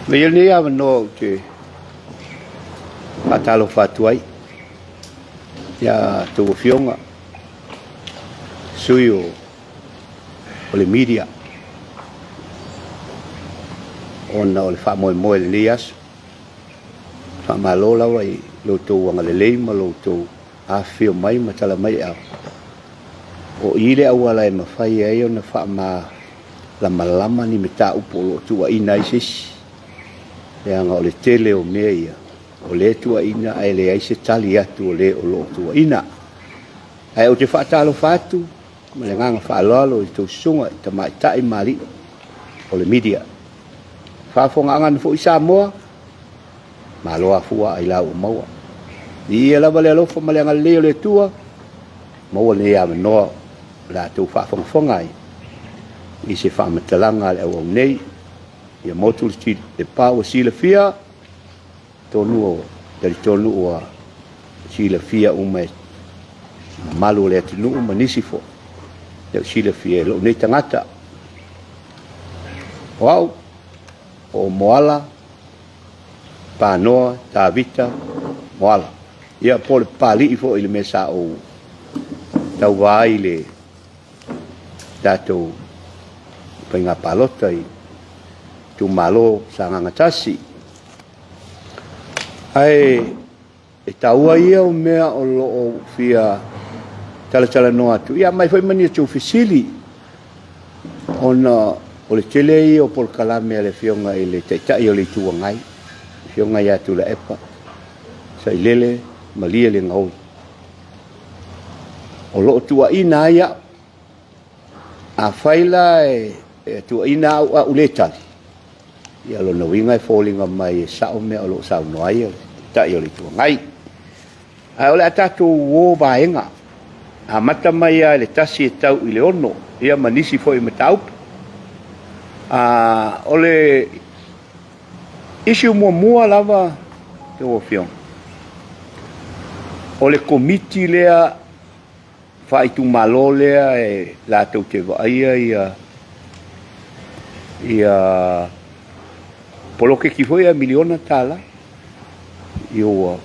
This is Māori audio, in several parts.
Vei ni a no te patalo fatuai ya tu fionga suyo ole media ona ole fa mo Elias fa malola wai lo tu anga le ma lo tu a fio mai matala mai a o ile awala ma fai ai ona fa ma lama ni meta upo lo tu ina isis ya nga ole tele o meia o le tu ina ai le ai se tali atu o le o lo tu ina ai o te fa talo fatu ma le nga fa lo tu sunga te mai tai mali o le media fa fonga ngan fo Samoa ma lo afua ai la o maua ia la vale lo fo ma le nga le le tua mo le ya no la tu fa fonga ai i se fa matalanga le o nei ia motul ti e pa o sila fia tonu dari tonu o sila fia o mai malu le tunu o manisifo ia sila fia lo nei tangata wow o Moala Panoa Tavita Moala ia por Papalii fo ile mesa o tau vai le dato penga palota i tu malo sanga ngatasi ai e taua ia o mea o lo o fia tala no atu ia mai foi mani tu fisili ona o le tele o por kalame le fionga ile te tai o le tu ngai fionga ia Tuilaepa sai lele malia le ngau o lo tu ina ia a faila e tu ina a uletali ia lo no winga falling mai sa o me o lo sa no ai ta yo le tu ngai a o le atatu wo vaenga a mata mai a le tasi e tau i le ono ia manisi foi me tau a o le issue mua lava te o fion o le committee lea fai tu malo lea e la tau te vaia ia polo ke ki foi a miliona tala io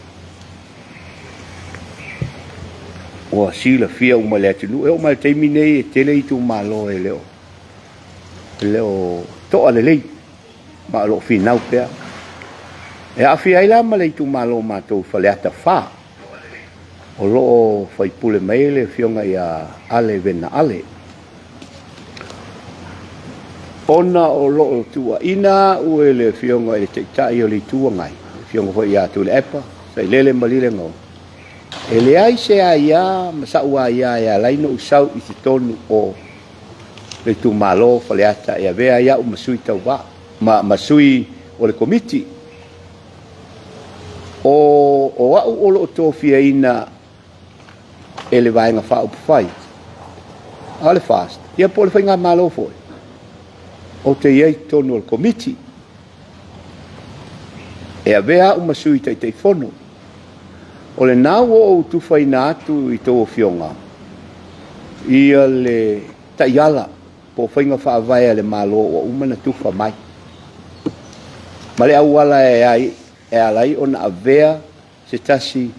o sila fia uma le tinu e o mal te minei e tele i tu malo e leo to ale lei ma lo finau pea e a fia ila ma le tu malo ma to faleata fa o lo fai pule mai le fionga ia ale vena ale ona o lo tua ina u ele fionga e te tai o le tua ngai fionga foi ia Tuilaepa sai lele malile ngo ele ai se ia masa ua ia laino usau i tonu o le tu malo faleata ia vea ia o masui tau va masui o le committee o o lo to fia ina ele vai nga fa up fai ale fast ia pole fai nga malo foi o te iei tonu al committee e avea uma sui te fono o le nau o tu fai natu i tō fionga ia le taiala po fai nga fa avaya le malo o umana tufa mai ma le awala e alai ona avea se tasi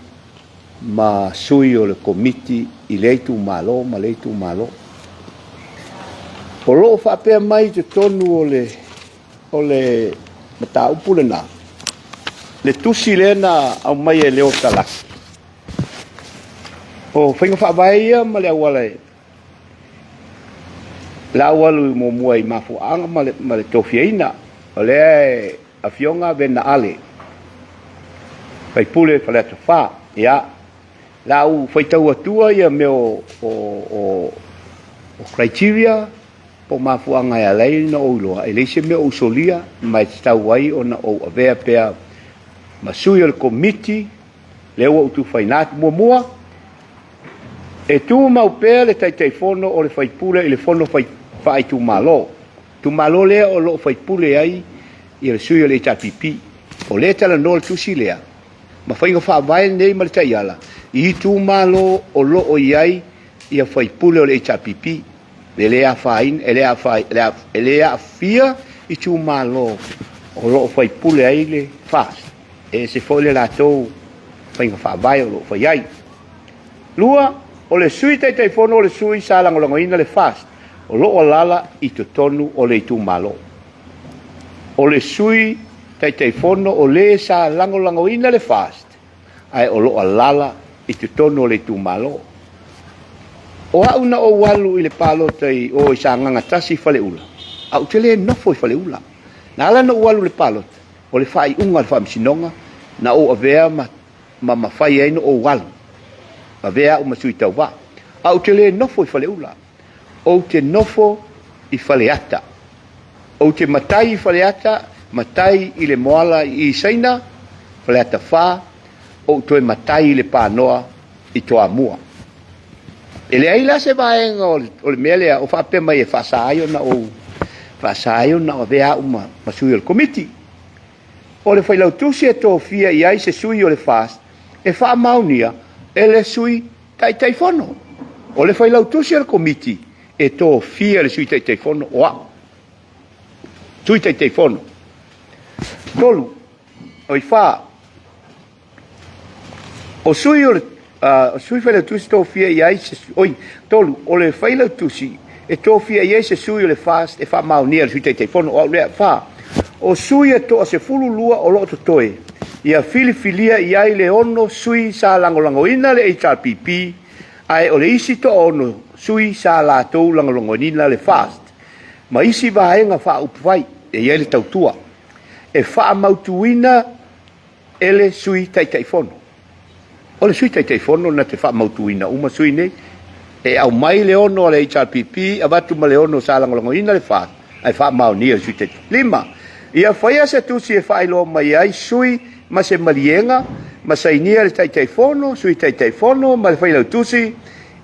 ma sui o le committee i leitu malo ma leitu malo o lo fa pe mai te tonu o le mata upulena le tusi lena au mai e leo tala o fai fa vai ma le wala la walu mo muai mafu anga ma le tofiina o le a fionga vena ale fai pule fa le fa ya la u fai tau atua ia me o criteria po mafuanga ya lei no uloa ele se me o solia mai tau ai ona o avea pea masui o committee le o tu fainat mua e tu mau pea le tai fono o le fai pule le fono fai tu malo le o lo fai pule ai i le sui o le tapipi o le tala no tu silea ma fai ngo fa vai nei ma tai ala i tu malo o lo o iai ia fai pule o le tapipi le a fain ele a fia i tu malo o lo fai pule ai le fast e se foi le latou fai nga fa vai o lo fai ai lua o le sui tai fono o le sui sa lango ina le fast o lo o lala i to tonu o le tu malo o le sui tai fono o le sa lango ina le fast ai o lo o lala i to tonu o le tu malo o a una o walu i le palo tai o sa nganga tasi fale ula au te le no foi fale ula na ala no walu le palo o le fai unga le fam sinonga na o avea ma fai ai no o walu avea o masui tau wa au te le no foi fale ula o te nofo i faleata o te matai i faleata matai i le moala i saina faleata fa o te matai i le panoa i toa mua ele ai la se vaenga o le mele o fa pe mai fa saio na o vea uma masui o committee o le failau tusi e to fia i ai se sui o le fast e fa maunia ele sui tai fono o le failau tusi o committee e to fia le sui tai fono wa sui tai fono tolu o i fa o sui o sui failau tusi to fia i ai se oi tolu o le failau tusi e to fia i ai se sui o le fast e fa maunia le sui tai fono o le fa o sui e to se fulu lua o lo to toe ia filifilia i ai le ono sui sa lango ina le HRPP ai o le isi to ono sui sa la tau lango ina le fast ma isi vaenga fa upwai e ia le tautua e fa mautuina ele sui tai fono o le sui tai fono na te fa mautuina uma sui nei e au mai le ono le HRPP avatu ma le ono sa lango ina le fast ai fa maunia sui tai lima ia faia se tusi e fai lo mai ai sui ma se malienga ma sainia le tai fono sui tai fono ma le fai lo tusi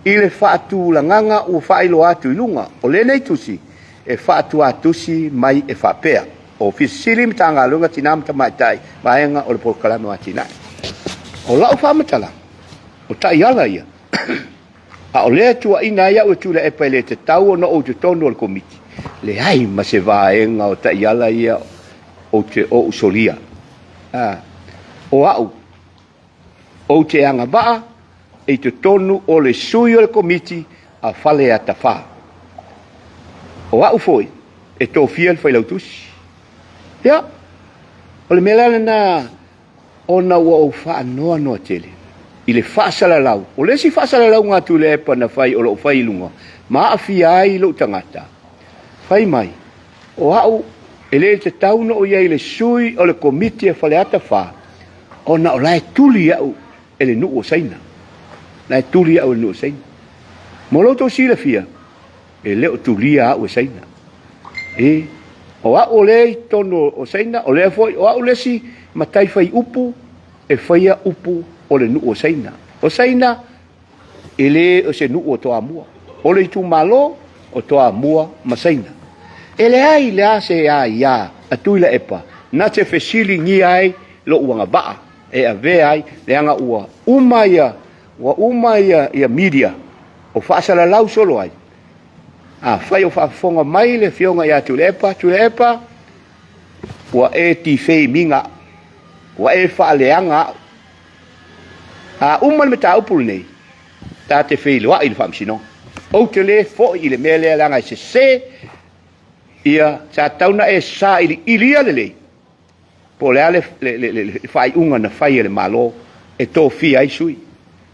i le fatu langanga o fai lo atu ilunga o le nei tusi e fatu atusi mai e fapea o fisilim tanga lunga tinam tamatai vaenga o le pokalama atina o la o famatala o tai ala ia a o le tua ina ia o Tuilaepa le te tau no o te tonu o le komiti le ai ma se vaenga o tai ala ia o te o usolia o au o te anga baa e te tonu o le sui o le komiti a fale a tafa o au foi e to fia le failau tusi ia o le melana na ona ua o faa noa noa tele i le fasala lau o le si fasala lau ngā Tuilaepa na fai o lo fai lunga ma a fia ai lo tangata fai mai o au ele te tauno o iai le sui o le komiti e faleata fa o na o lae tuli au ele nuu o saina lae tuli au ele nuu o saina moloto sila fia e leo tuli au e saina o au le tono o saina o le foi o au le si matai fai upu e faia upu o le nuu o saina ele o se nuu o toa mua o le tu malo o toa mua ma saina ele ai le ase ia a Tuilaepa na te fesili ngi ai lo uanga baa e ave ai le anga ua umaya ia media o fasala lau solo ai fai o fonga mai le fionga ia Tuilaepa ua e ti fei minga ua e faaleanga uman me tau pul nei ta te fei loa i le famsino o te le fo i le mele langa se ia sa tauna e sa ilia lele po le ale le fai unga na fai le malo e to fi ai sui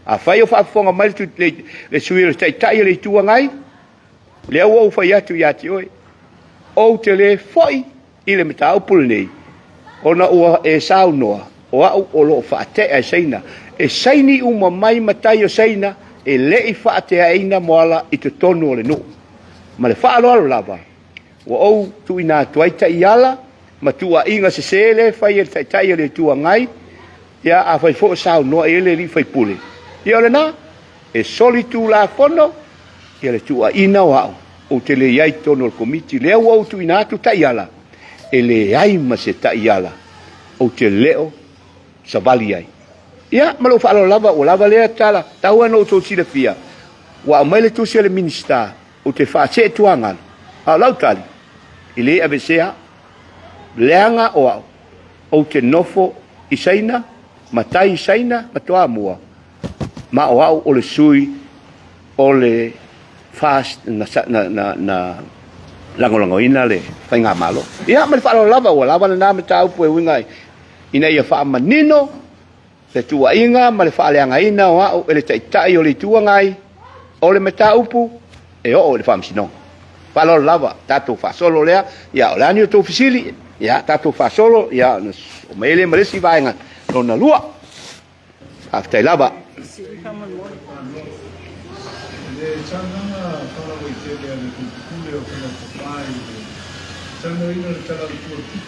a fai o fa fonga mai le sui le tai le tua ngai le o fai atu yati oi o te le foi i le meta pul nei ona o e sa noa o lo fa te e saina e saini uma mai matai o saina e le i fa te aina moala i te tonu o le no ma le fa alo lava o tu ina tuaita iala ma tua inga se sele fai e tai le tua ngai ia a fai fo sa no ele li fai pule ia le na e solitu la fono ia le tua ina o te le iai tono il komiti le o tu ina tu tai iala e le ai ma se tai iala o te leo sa vali ai ia ma lo fa lava o lava le tala tau no to si le fia wa mai le tu se le minister o te fa se tuanga a lautali ile avesea leanga o te nofo isaina, matai isaina, matoa mua. Ma o le sui, o le fast na langolangoina le whainga malo. Ia ma le whaalo lava ua lava na nāme tāu pue wingai. Ina ia wha manino, le tuuaiga ma le whaaleangaina o au e le taitai o le tuangai, o le meta upu, e o le whaamsinoga. Whaalo lava, tātou whaasolo lea, ia o le ani o tō fisili, ia tātou whaasolo, ia o meile maresi vaenga, lona lua. Haftai lava.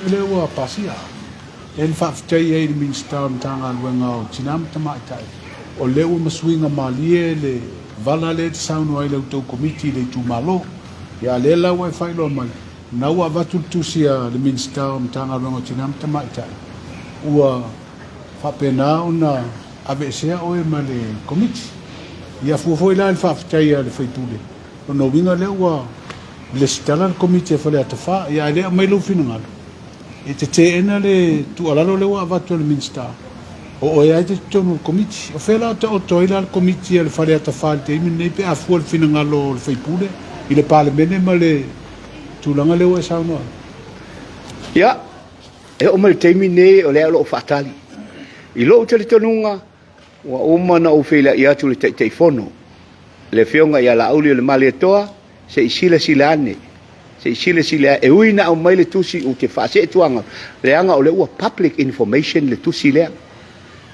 Le ua pasia. En whaafitai e le minsta tanga luenga o tinam tamaitai. O le ua masuinga malie le vala le te saunu ai lau tau komiti le tu malo. Ia le lau e whailo mai. Na ua vatultusia le minsta tanga luenga o tinam tamaitai. Ua whapena ona avesea oe ma le komiti. Ia fuafoi la le whaafitai a le whaitule. O no winga le ua le stala le komiti e whale atafa. Ia le mai lau finangalo. E te te ena le tu alalo le wa avatu le minsta. O e ai te tonu komiti. O whela o toila le komiti e le whare atafa te imi nei pe a fua le finangalo le whaipule. I le pale mene ma le tūlanga le wa e saunua. Ia, e o mai teimi nei o le alo o whaatali. I lo te le tonunga, wa umana o whila i atu le te fono. Le whionga i ala auli o le mali atoa, se i sila ane. Se i sila e uina au mai le tusi o te whaase e tuanga. Le anga o le ua public information le tusi lea.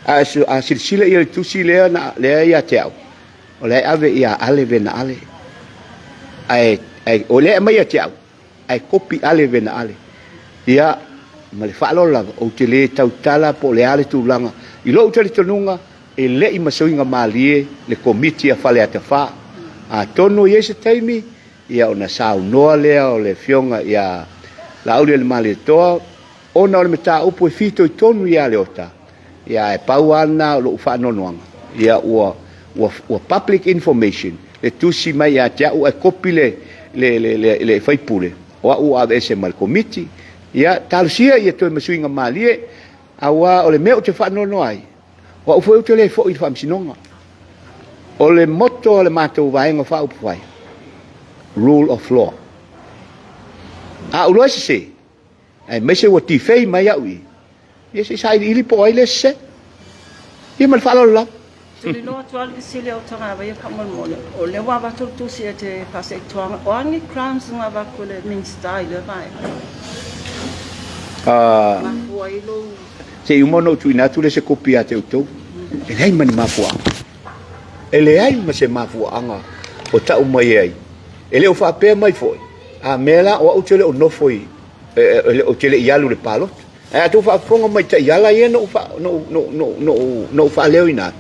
A sila i le tusi lea na lea ia te au. O le ave ia ale vena ale. O le mai ia te au. Ai kopi ale vena ale. Ia, ma le whaalo lava o te le tautala po le ale tūlanga. I lo utari tonunga e le i masauinga malie le komiti a whale atafa. A tono i ese taimi ia ona sau noa lea o le fionga ia la aule le mali toa ona o le meta upo e fito i tonu ia le ota ia e pau ana o lo ufa nonoanga ia ua public information le tusi mai ia tia ua e kopi le whaipule oa ua ave ese mal komiti ia talusia ia toi masuinga malie awa o le mea o te whanono ai oa ufa ute le fo i whamsinonga o le moto o le mātou vaenga wha upu vai rule of law. A ulo se ai me se wati fei mai au i. Ye se sai ili po ai le se. Ye mal falo la. Se le no atual ki sile o tanga vai ka mo mo. O le wa ba tu si te pase tuanga. O angi crimes nga ba ko le min style vai. Ma foi lo. Se u mono tu ina tu le se kopia te utou. E nei mani mafua. Ele ai ma se mafua anga o tau mai ai. Ele o whapea mai foi. A mela o au tele o no foi. O tele ialu le palot. E atu whaponga mai ta iala ia no whaleo ina.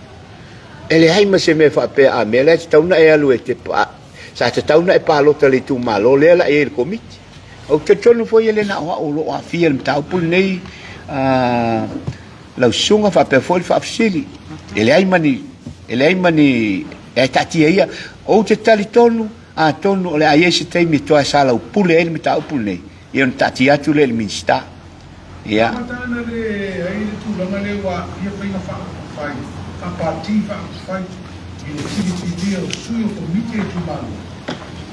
Ele hai ma se me whapea a mela te tauna e alu e te pa. Sa te tauna e palota le tu malo lea la e le komiti. O te tonu foi ele na oa o lo a fia le mtau pul nei. Lau sunga whapea foi le whapsili. Ele hai mani e tatia ia. O te tali tonu. A tonu le ai ese te mi toa sala upule ele mi ta upule e on tati atu le minsta ia Matana le ai tu langa le wa ia pinga fai a parti fai i le tiri o sui o komiti e tu malo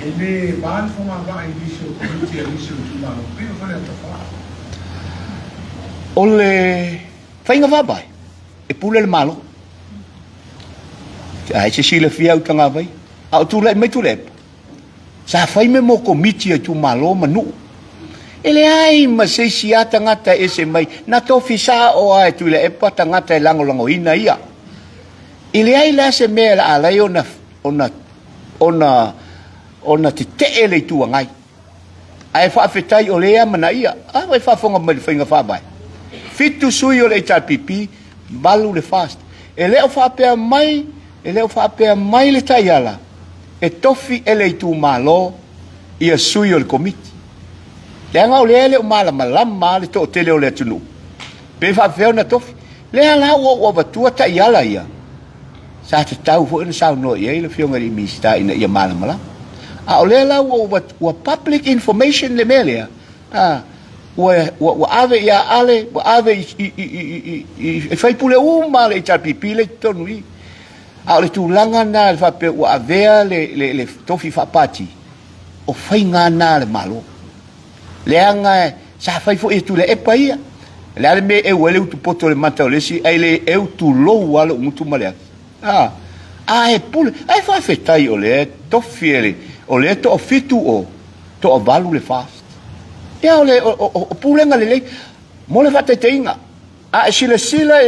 e le ban foma va i viso komiti e viso tu malo pena fai a tafa ole fainga va bai e pule le malo ai se sila fia u tanga vai a tu le mai tu le sa fai me mo komiti e tu malo manu. Ele ai ma se sia tangata ese mai na tofisa o ai Tuilaepa tangata e lango ina ia. Ele ai la se me la ala ona te te ele tu ngai. Ai fa fetai o lea mana ia. A vai fa fonga mai finga fa bai. Fitu sui o le pipi balu le fast. Ele o fa pe mai le taiala. E tofi ele tu malo ia sui o le komiti. Le anga o le ele o malama le to tele o le tunu. Pe fa feo na tofi. Le ala o batua ta iala ia. Sa te tau fo ina sau no ia le fionga i mista ina ia malama. A o le ala o public information le melea. wa ave ia ale wa ave i fai pule uma le tapipi le tonui a le tulanga na le fa pe wa avea le tofi fa pati o fai ngana le malo le anga sa fai fo e Tuilaepa ia le ale me e wele tu poto le mata le si ai le e tu lo wala mutu male e pule ai fa fetai o le tofi ele o le to fitu o to valu le fast ia o pulenga le mo le fata teinga a sila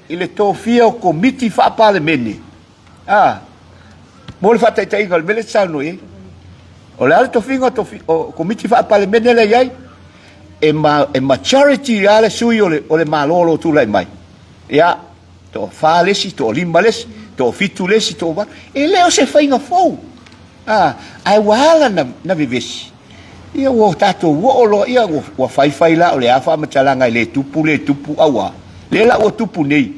ile tofia o komiti fa parlemene mo le fata teinga le tsano o le alto finga o komiti fa parlemene le ai e majority ale sui o le malolo tu lai mai ia to fa lesi to lima lesi to fitu lesi to va e leo se fainga fou ai wala na vivesi ia wo tato wo lo ia wo fai la o le afa matalanga le tupu awa le la o tupu nei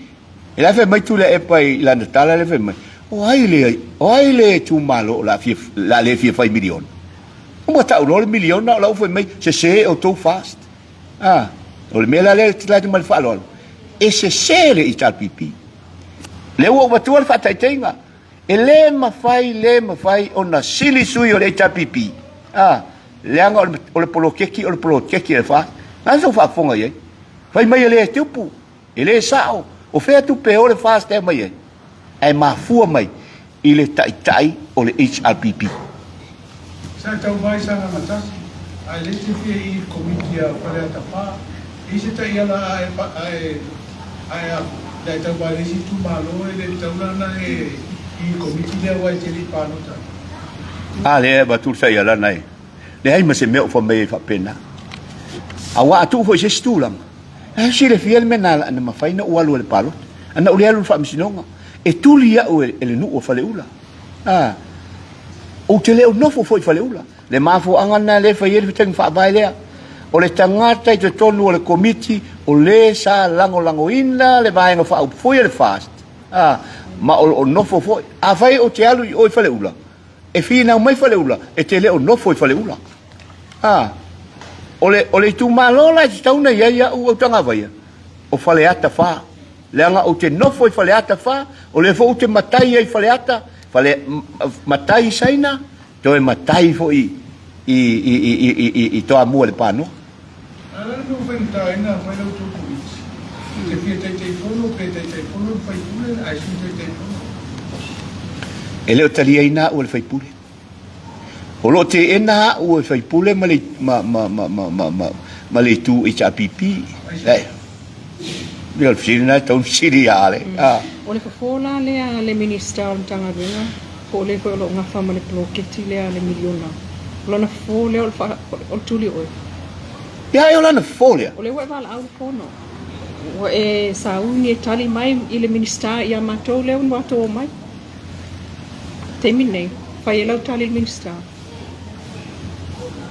e la fe mai Tuilaepa i la tala le fe mai o ai le tu malo la le fai milion mo ta o le milion na la fe mai se o to fast o le mela le tla mal fa lo e se le ital pipi le wo batu al fa taitenga e le mafai ona sili sui o le ital pipi leanga o le polo keki le fa anso fa fonga ye fai mai le tupu ele sao o fe tu pe o le fa ste mai ai mafua mai ile tai o le HRPP sa tau vai sa na matasi ai le te fie i komitia pare ata pa i se tai ala ai dai tau vai si tu malo le tau na i komitia wai te li panota le batul sai ala nai le ai mase me fa me fa pena awa tu fo se stulam si le fiel mena na mafaina o alu le palo ana ule alu fa misinonga e tulia o ele nu o fale ula o te le o nofo foi fale ula le mafo angana le fa yel teng fa vai le o le tangata i te tonu o le komiti o le sa lango ina le vai nga fa foi le fast ma o nofo foi a vai o te alu o fale ula e fina mai fale ula e te le o nofo fale ula ole tu malola ti tauna ia o tanga vai o fale ata fa le anga o te nofo i fale ata fa o le fo te matai ai fale ata fale matai saina to e matai fo i to amu le pano no venta ina vai lo tu te te fono fai pule ai su te fono ele o tali ina o le fai pule o lo te ena o fai pule ma le tu i chapipi Real fina tau siriale o le fofola le minister tanga venga ko le ko lo nga fama le bloketi le miliona lo na fole o tuli o ya yo la folia o le wa vala au fono o e sauni tali mai i le minister ia matou le un wato mai temine fai lo tali il minister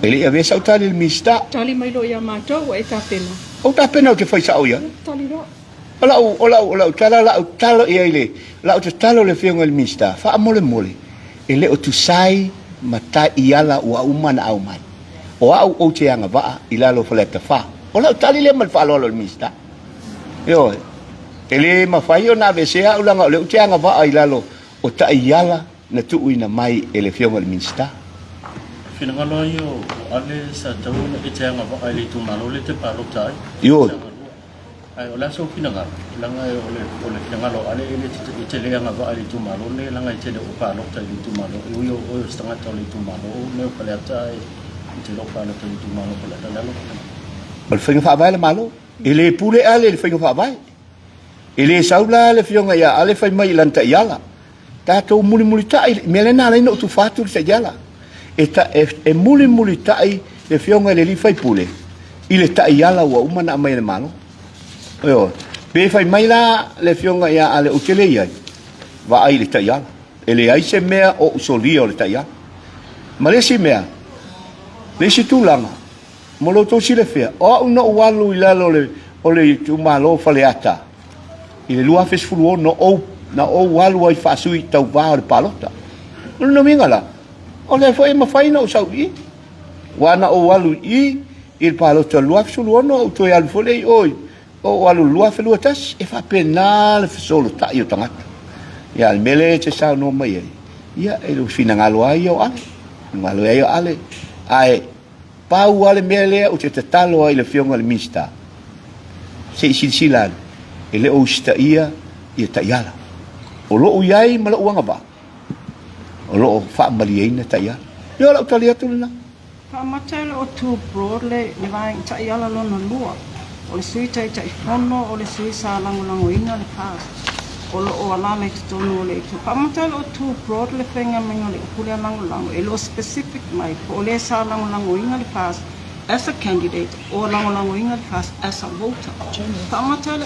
ele ave sa tali il minister tali mai lo ia matou e tapena o tapena o te fai sa o ia tali lo Ola talo ia ile la o talo le fionga il mista fa mole ele o tu sai mata iala wa umana au mai o te anga va ila lo faleta fa ola tali le mal fa lo il mista yo ele ma fai ona vesea ulanga le te anga va ila lo o ta iala na tu uina mai ele fionga il mista fina ngalo yo ale sa tau na te anga va ile tu malo le te palo tai yo ai ola so fina ngalo langa ole fina ngalo ale ele te le anga va ile tu malo le langa te de pa lo tai tu malo yo o stanga tole tu malo ne o pala tai te lo pa lo tu malo pala la lo al fina fa vai le malo ele pule ale le fina fa vai ele saula le fionga ya ale fai mai lanta yala ta to muli tai melena le no tu fatu se yala e muli tai le fionga le li fai pule ile tai yala wa umana mai le malo yo pe fai mai la le fionga ya ale utele ia va ai le tai yala ele ai se mea o solio le tai yala ma le si mea le si tulanga mo lo to si le fea o no walu ilalo le o le tu malo fale ata ile lua fes fulu no o walu ai fasui tau va le palota no mingala o le foi ma fai no sau i wana o walu i il palo to lua sulu no to al fole oi o alu lua fe lua tas e fa penal fe solo ta io tangata ya al mele te sa no mai ya e lo fina ngalo ai o ale ai pau ale mele o te talo ai le fionga le mista se silsilan ele o sta ia ta yala o lo iai ma lo wanga ba o lo fa maliena ta ya yo la talia tu na Pa matele o tu broadle le vai ta yala lo na lua. O le sui tai tai fono o le sui sa lango ina le pas. O lo o ala le tonu le tu. Pa matele o tu broadle fenga menga le kule lango e lo specific mai o le sa lango ina le pas as a candidate or lango ina le pas as a voter. Pa matele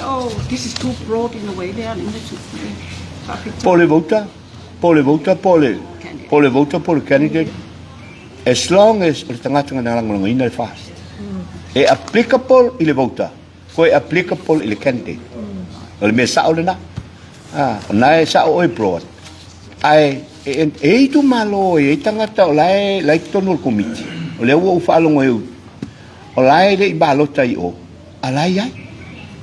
this is too broad in the way they are in the two. Pole voter pole candidate. As long as o tangata nga lango ina le fast. E applicable i le vota. Ko e applicable i le candidate. O le mesa o le na. Na e sa o e broad. Ai e tu malo e tangata o lai tonu committee. O le ua ufaalongo e o lai le i balota i o. A lai ai.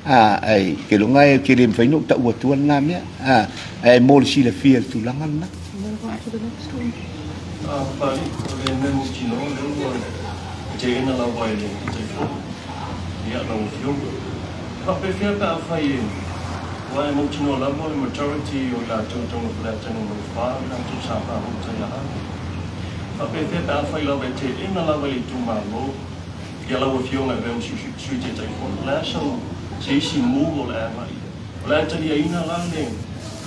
Ai ke lunga e ke le mfaino ta ua tuan na mea. Ai mo le sila fia tu langan na. Pali, le memo tino, le ua te ina la wai le te fo. Ia la ufiongo. Pape fia ka awhai e. Wai mo tino la mo majority o la tūtonga pula tano mo wha, la tu sapa ho te aha. Pape fia ka awhai la wai te ina la wai le tu malo. Ia la ufionga e veo sui te te fo. La sa se isi mu o la awai. La tani a ina la le.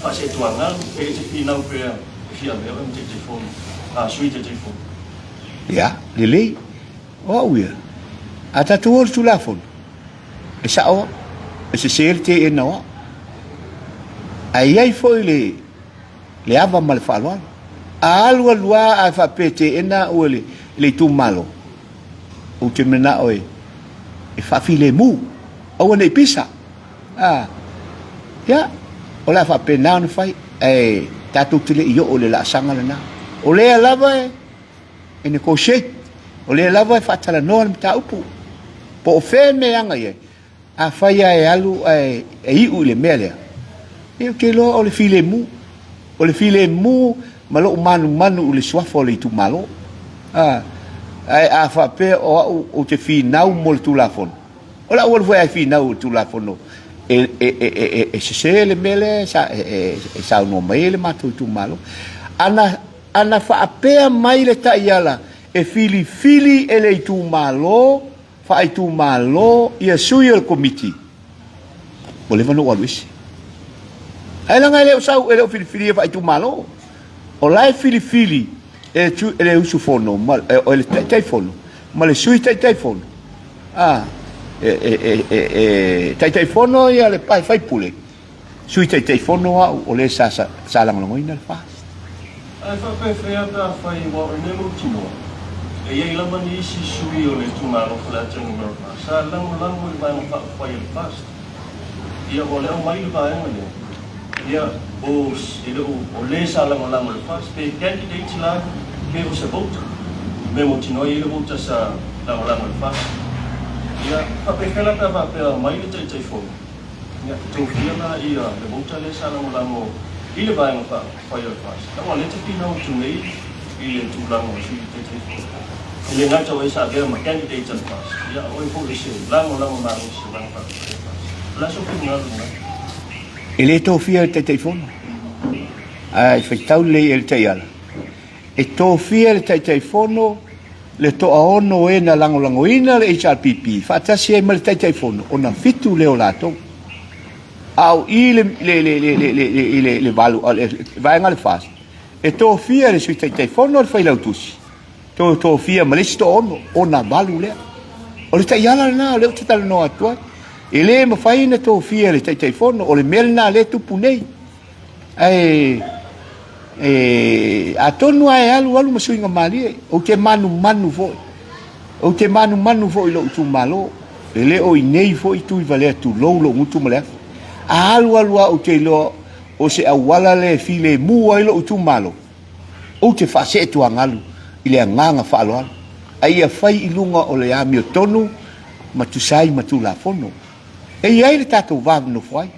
Pa se tuangal, e te pinau pia fia veo te te fo. Sui te te fo. Ya, lele. O uia. Ata tuol tu lafon. E sa o. E se ser te e na o. Ai ai foi le ava mal falo. A alua lua a fa pete e na o le tu malo. O te mena o e fa file mu. O ne pisa. Ya. O la fa pena no fai. Tatu tele io o le la sanga na. O le lava e ne ko shake o le lava e fatala no mta upu po fe me anga ye a faia e alu e iu le mele e ke lo o le file mu malo manu le swafo le tu malo a fa pe o te fi nau mol tu la fon o la o foi fi nau tu la fon e se le mele sa no mele matu tu malo ana fa apea mai le taiala e fili e le tu malo fa tu malo ia sui el committee o le vano alwisi ai langa le usau e le fili fa tu malo o lai fili e le usu fono mal o le telefono ma le sui telefono telefono ia le pai fai pule sui telefono o le sa lango ina fa Ai fa pe fea ka fai wa nemo tino. E ia ila mani si sui o le tumaro fla tenu merpa. Sa lango i vai ma fai el fast. Ia o le mai vai ngale. Ia o le sa lango el fast pe candidate la pe o se vote. Memo tino ia vote sa lango el fast. Ia fa pe fela ka va pe mai le te fo. Ia tu fia na ia le vote le sa lango ile vai ma fai el fast. Tama le te pina o tu nei ile tu lango sui te ile nga tau sa ge ma candidate al fast. Ia o ko le se lango ma se lango fast. La so pina na. Ele to fia te telefono. Ai fai tau le el te ala. E to fia te telefono le to aono e na lango ina le HRPP. Fa tasi e mal te telefono ona fitu le o lato. Au le valu vai ngal fast e to fia le sui telefono al fai lautusi to fia malisto ona valu le o le taiala na le te tala no atua e le ma fai na to fia le telefono o le melna le tupu nei atonu ai alu masui ngamali o te manu fo lo tu malo e le o nei fo tu vale tu lo mutu male alu o te lo o se awala le file mu ai lo tu malo o te fa se tu angalu ile nganga fa lo ai a fai i lunga o le amio tonu ma tu sai ma tu la fono e ai le tatou vav no fai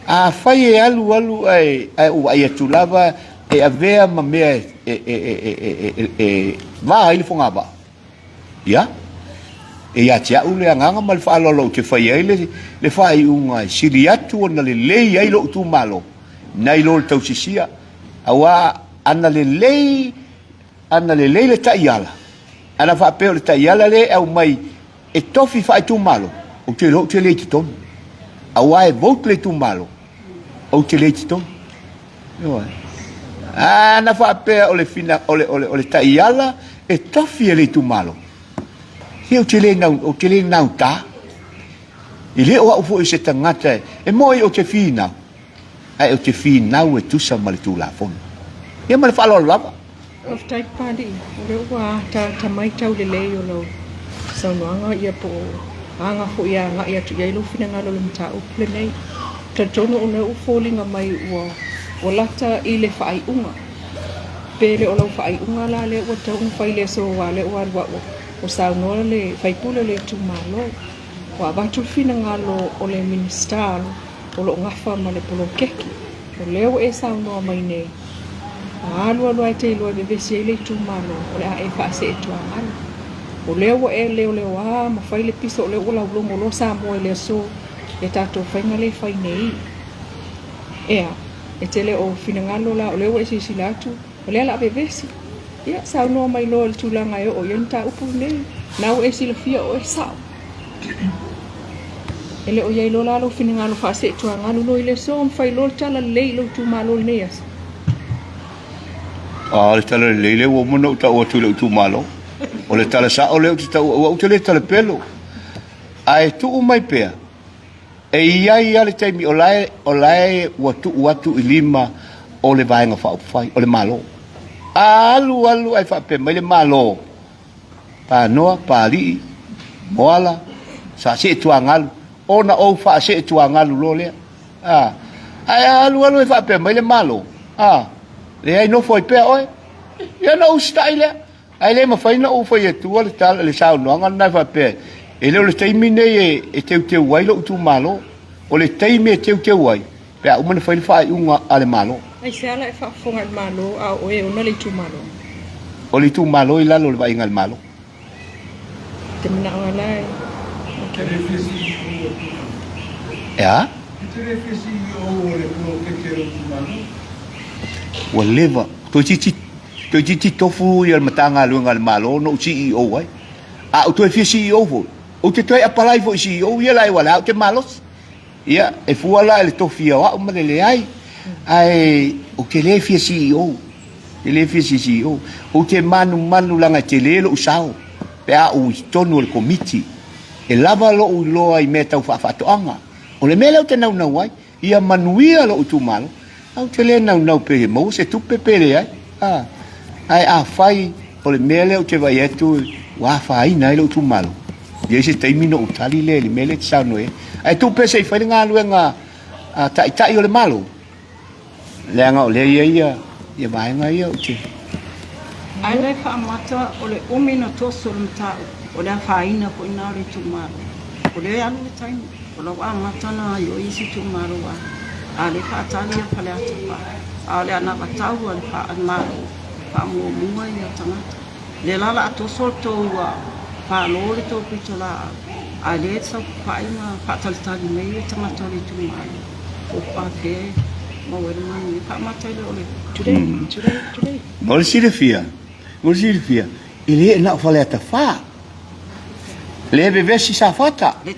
a fai e alu ai tu lava e avea ma mea va ai le fonga ba ya e ia tia ule anganga mal fa lo te fai ai le fai unga siriatu ona le lei ai lo tu malo nai lo tau sisia awa ana le lei le taiala ana fa pe le taiala le au mai e tofi fa tu malo o te le ton awa e vote le tu malo o te le ton yo ana fa pe o le fina o le taiala e tofi le tu malo o te le nau ta ile o fo se tangata e moi o te fina ai o te fina o tu sa mal tu la fon ia mal fa lo lava of type padi le wa ta mai tau le le yo lo so no anga ia po anga ho ia nga ia tu ia lo fina nga lo mta o ple nei ta tono o le o falling mai o lata ile fa ai unga pele o lo fa ai unga la le o ta un fa ile so wa le wa o sa no le fai pule le tu malo wa ba tu fina nga lo o le minister o lo ngafa ma le polo keki o le o e sa no mai nei alu ai te lo be vesi le tu malo o le e fa se tu malo o le o e le wa ma fai le piso le o la lo sa mo le so e tato fai nga le fai nei e te le o fina nga lo la o le o e si silatu o le la be vesi ia sa no mai lo tu langa e o yenta upu nei na o e si le fia o e sa ele o ye lo la lo fina nga lo fa se tu nga lo ile so fai lo tala le lo tu malo nei as le tala le o mono ta o tu le tu malo o le tala sa o le ta o te le tala pelo ai tu mai pe e ia le taimi o lai o tu ilima o le vainga fa fai o le malo alu ai fa pe mai le malo Panoa Papalii Moala sa se tu angalu ona o fa se tu angalu lo le ai alu fa pe mai le malo le ai no foi pe oi ia no style ai le ma fai no foi tu le tal le sa no ngana fa pe e le taimi nei e te wai lo tu malo o le taimi te wai pe o man fai fa unga ale malo ai se ala e fa fonga malo a o e ona le tu malo o le tu malo ila lo vai ngal malo te mina ala ya o leva to ti tofu ia matanga lu ngal malo no CEO ai o to fi CEO o te toi apalai fo CEO ia lai wala te malos ia e fuala le tofia o ma le ai o ke le fi CEO o te manu langa te le lo usao pe o tonu le committee e lava lo ai meta fa toanga o le mele o te nau ai ia manuia lo tu malo au te le nau pe mo se tu pepele ai fai o le mele o te vai etu wa fai nai lo tu malo ia se taimino o tali le mele sa no ai tu pe se fai nga luenga tai o le malo le nga o le ia vai nga ia o te ai le fa mata o le umino toso mta o le faina ko ina le tu malo o le alu le taimi o lo mata na yo isi tu malo wa ale fa tali pa le ata ale ana batau ale fa malo fa mo mua ia tanga le lala toso to wa fa lo le to pitola ale sa fa ina fa tali mai tanga to le tu malo o pa ke mo wele mani fa mata le ole today mo si fia ile na fa le ata fa le bebe si sa fata le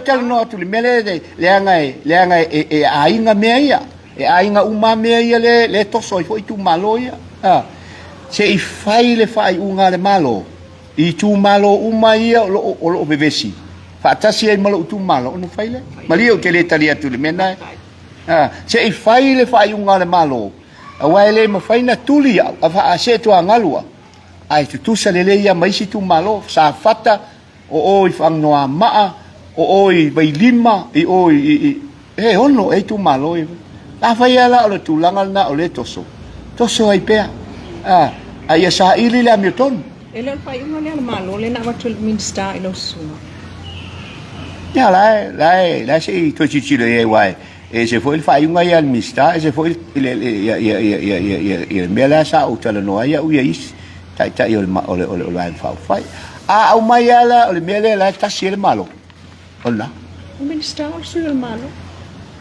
tala no tu le mele le anga e ainga meia e ainga uma meia le toso foi tu malo ia se i fai le fai unga le malo i tu malo uma ia o bebe si fa tasi ai malo tu malo no fai le malio te le talia tu le mena se i fai le fai unga le malo awai le ma fai na tuli a fa se tu angalua ai tu sa le ia mai si tu malo sa fata o i fang noa maa o i vai lima i ono e tu malo i la fai ala o tu langa na o le toso ai pea ai sa ili le amiton Ele fai unga le malo le na watu minsta ilo sunga. Ya la se to ci le wai. E se foi fai unga ia mista, e se foi il mela sa o tala no ia u is. Tai o la fai. A au mai ala o mele la ta se malo. Ola. O minsta o sul malo.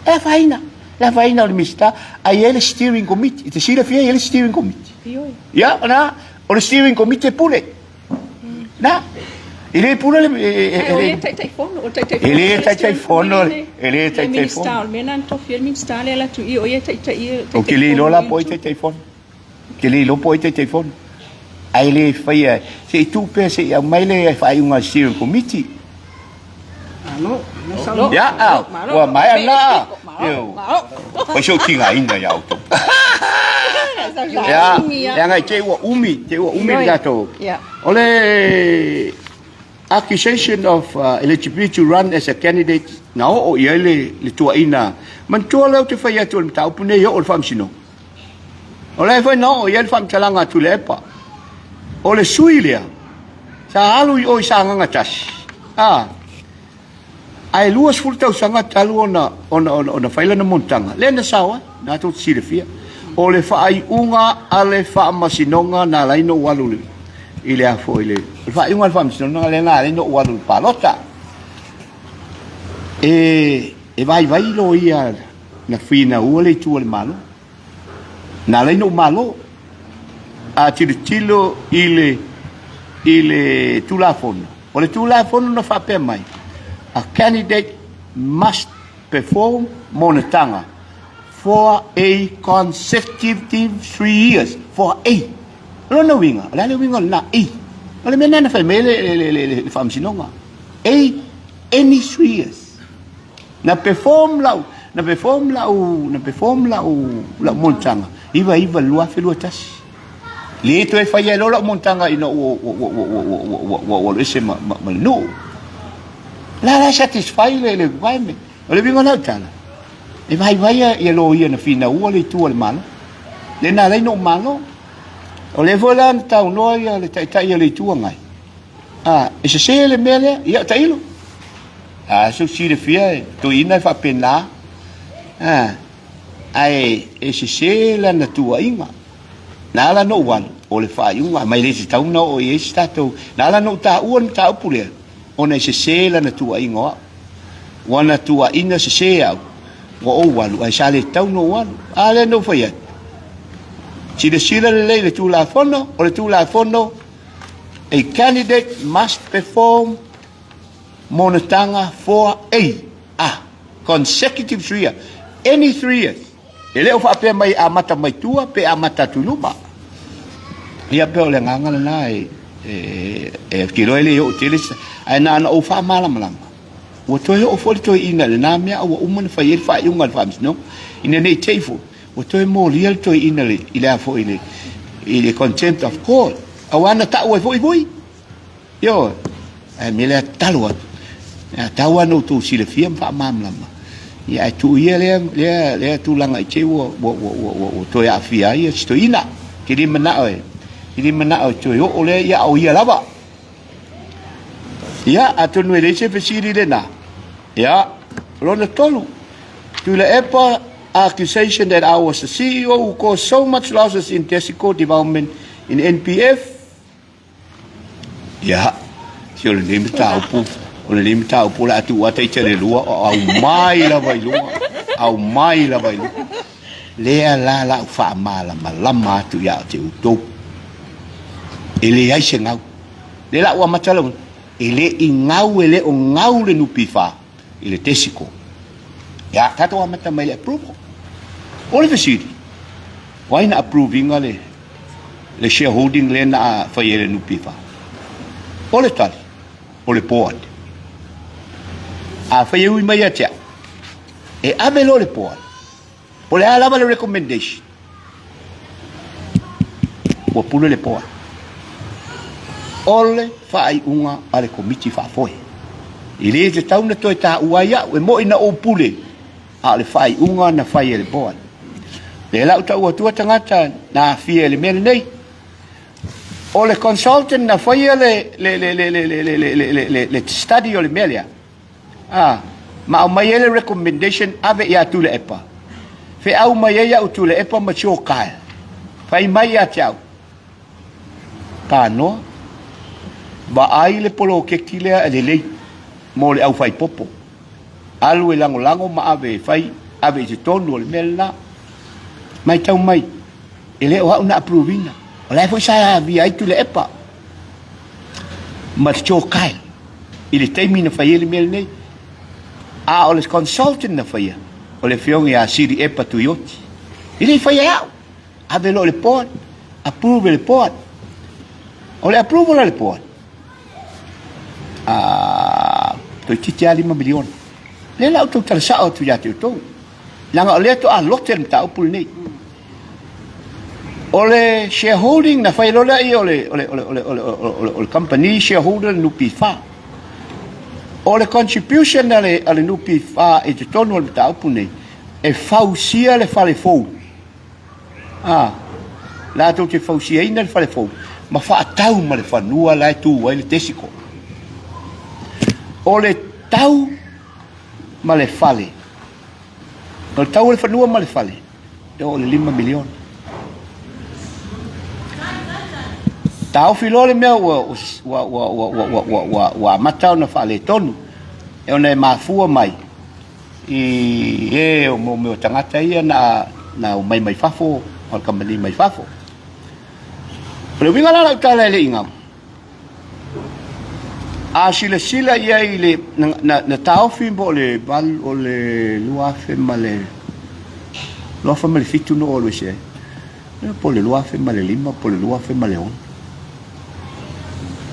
E faina. La faina o mista, ai ele steering committee. Te sira fia ele steering committee. Ioi. Ya, na, o steering committee pule. Na. Ele pule ele tai fono, o tai fono. Ele tai fono, ele tai fono. Minsta, mena to fia minsta le la tu i o ia tai. O que le lo la poi tai fono. Que le lo poi tai fono. Ai le fai se tu pe se mai le fai un steering committee. Ano, Ya, wa mai ana. Yo. Ko sho kinga inda ya auto. Ya, yang ai che wa umi dato. Yeah. Ole accusation of eligibility to run as a candidate now o ile le tuaina. Man tua lau te fai atu le tau pune yo o fam sino. Ole foi no o ile fam talanga Tuilaepa. Ole suilia. Sa alu o sa nga tas. Ai luas fultau sanga talu ona faila na montanga. Le na sawa na tu silfia. O le fai unga ale fa masinonga na laino walulu. Ile a foi le. Fai unga fa masinonga le na laino walulu palota. E vai lo ia na fina ule tu le malo. Na laino malo. A tilo ile tulafono. O le tulafono na fa pe mai. A candidate must perform monotanga for a consecutive 3 years. For a. Lona winga na a. Ole mena na famele le fam sinonga. Any 3 years. Na perform la montanga. Iva lua felu tas. Le to e fai lo la montanga ino o ese no. La satisfy le vai me. Ole vinga na tala. E vai e lo ia na fina u le tu al malo. Le na le no malo. Ole volan tau no ia le tai le tu ngai. E se le mele ia tailo. So si le fia to ina fa pena. Ai e se la na Tuuaiga. Na la no wan o le fa iunga mai le tau no o e stato. Na la no ta uan ta pule. Ona se la na Tuuaiga. Wana Tuuaiga se au. Wa o walu ai sale tau no walu. Ale no fai. Sila le tu la fono o le tu la fono. A candidate must perform monotanga for a consecutive 3 years. Any 3 years. Ele o fa pe mai amata mai tua pe amata tuluba. Ia pe o le nganga na kilo ele o teles ai na o fa mala malanga. O to o fo to ina le na mea o umana fa ir fa yunga fa no. Ina nei teifo. O to mo real to ina le ila fo ile contempt of court. Awana ta o foi. Yo. Ai mele talwa. Tawa no tu sile fiam fa mamlama. Ya tu ia le tu langa che wo to ya fia ia sto ina. Kiri mana o to yo ole ya o ia lava. Ya atu no le se fesiri le na. Ya lo le tolu. Tuilaepa accusation that I was the CEO who caused so much losses in Tesico development in NPF. Ya, si o le limita upu. O le limita upu la atu wata i tere lua au mai la vai lua. Au mai la vai lua. Lea la ufa amala malama atu ya te utou. Ele ai se ngau. Le la ua matala. Ele i ngau ele o ngau le nupifa. Ele Tesico. Ya, tato wa mata mai le approval. O le fesiri. Wai na approving le shareholding le na fai ele nupifa. O le tali. O le board. A fai ui mai atia. E avelo le board. O le alava le recommendation. O pule le board. Ole fai unga ale committee fa foi. Ile te tauna toi ta uaia e mo ina o pule. Ale fai unga na fai le board. Le lau ta ua tua tangata na fia le mele nei. o le consultant na faia le study o le melia ma o mai ele recommendation ave ia Tuilaepa fe au mai ia o Tuilaepa ma tio kai fai mai ia tiau Panoa ba ai le polo ke kile le le mo le au fai popo alu e lango ma ave fai ave te tonu le mela mai tau mai ele o na approvina o lai foi sa vi ai Tuilaepa ma tio kai ile termina fai le mel nei o le consultant na fai o le fiongi a siri epa tu yoti ile fai au ave lo le port approve le port o le approval le port to titi ali ma milion le la auto tala sa tu ya tu langa o le to a lotel ta upul nei o le shareholding na fai lo le o le company shareholder nu pifa o le contribution ale nu pifa e te tonu le ta upul nei e fausia le fale fou la to te fausia ina le fale fou ma fa tau ma le fanua la tu ai le tesiko o le tau ma le fale o le tau le fanua ma le fale o le 5 milion tau filo le mea wa matau na fale tonu e ona e mafua mai o mo tangata ia na o mai fafo o kamani mai fafo le winga la tala le inga sila ia ile na tau fimbo le bal o le lua fe male fitu no o le se po le lua fe male 5 po le lua fe male 1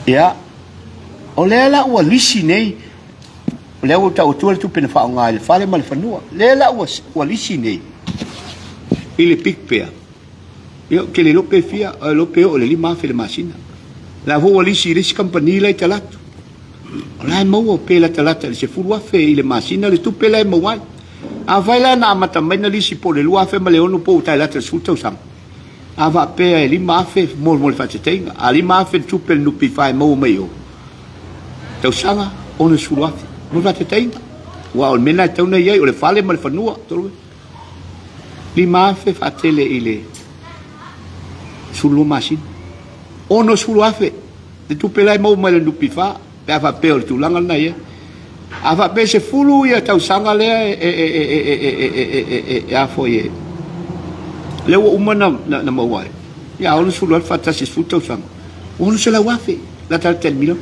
ia o le la ua lisi nei le o tau tu tu pena fa nga le fale male fanua le la ua lisi nei ile pikpea io che le lope fia lope o le 5 fe le masina la vo lisi ris company la talatu la mo pe la talata se fu fe ile masina le tu pe la mo wai a vai la na mata mai na lisi po le lua fe male ono po tai la su tau sam ava pe e 5 fe mo le fa tenga a 5 fe tu pe no pi fai mo meio tau sanga ono su lua mo fa tenga wa o mena tau na ia o le fale mal fanua tolu 5 fe fa tele ile sulu masin ono sulu afe de tu pelai mau mai no pifa ava pe tu langa na ia ava pe se fulu ia tau sanga le a foi le o umana na mawai ia ono sulu fa tasi futa sanga ono se la wafe la tal 10 million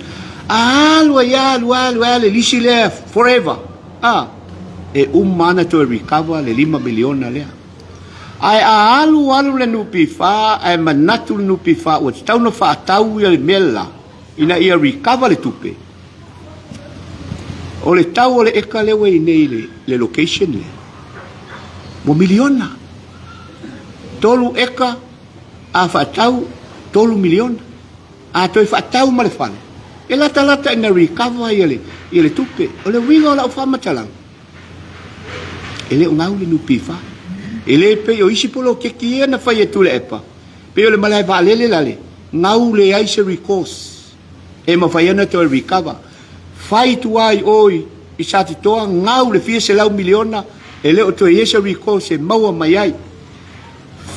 alwa le lisi le forever e umana to recover le 5 milion na le ai alu le nupi fa ai manatu le nupi fa o tau no fa tau ia mela ina ia recover le tupe o le tau le eka le wei nei le location le mo miliona tolu eka a fa tau tolu miliona a to fa tau ma le fale e la talata ina recover ia le tupe o le winga la fa matalang ele ngau le nupi fa ele pe o isi polo ke kia na fai Tuilaepa pe o le malai valele lale ngau le ai se recourse e ma fai ana to recover fai tu ai oi i sati toa ngau le fie se lau miliona ele o to yesa recourse e maua mai ai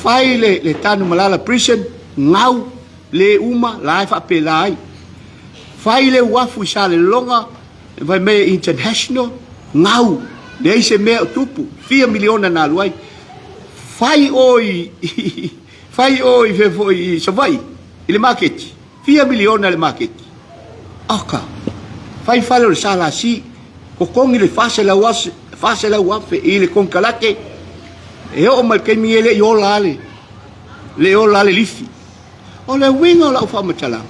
fai le tanu malala prison ngau le uma lai fa pe lai fai le wafu sa le longa vai me international ngau le se me tupu 4 miliona na luai fai oi fe foi so vai ile market 4 miliona le market aka fai le sala si ko kongi le fase la wafe ile kon kalake e o mal ke mi ele yo lale lifi o le winga la fa matala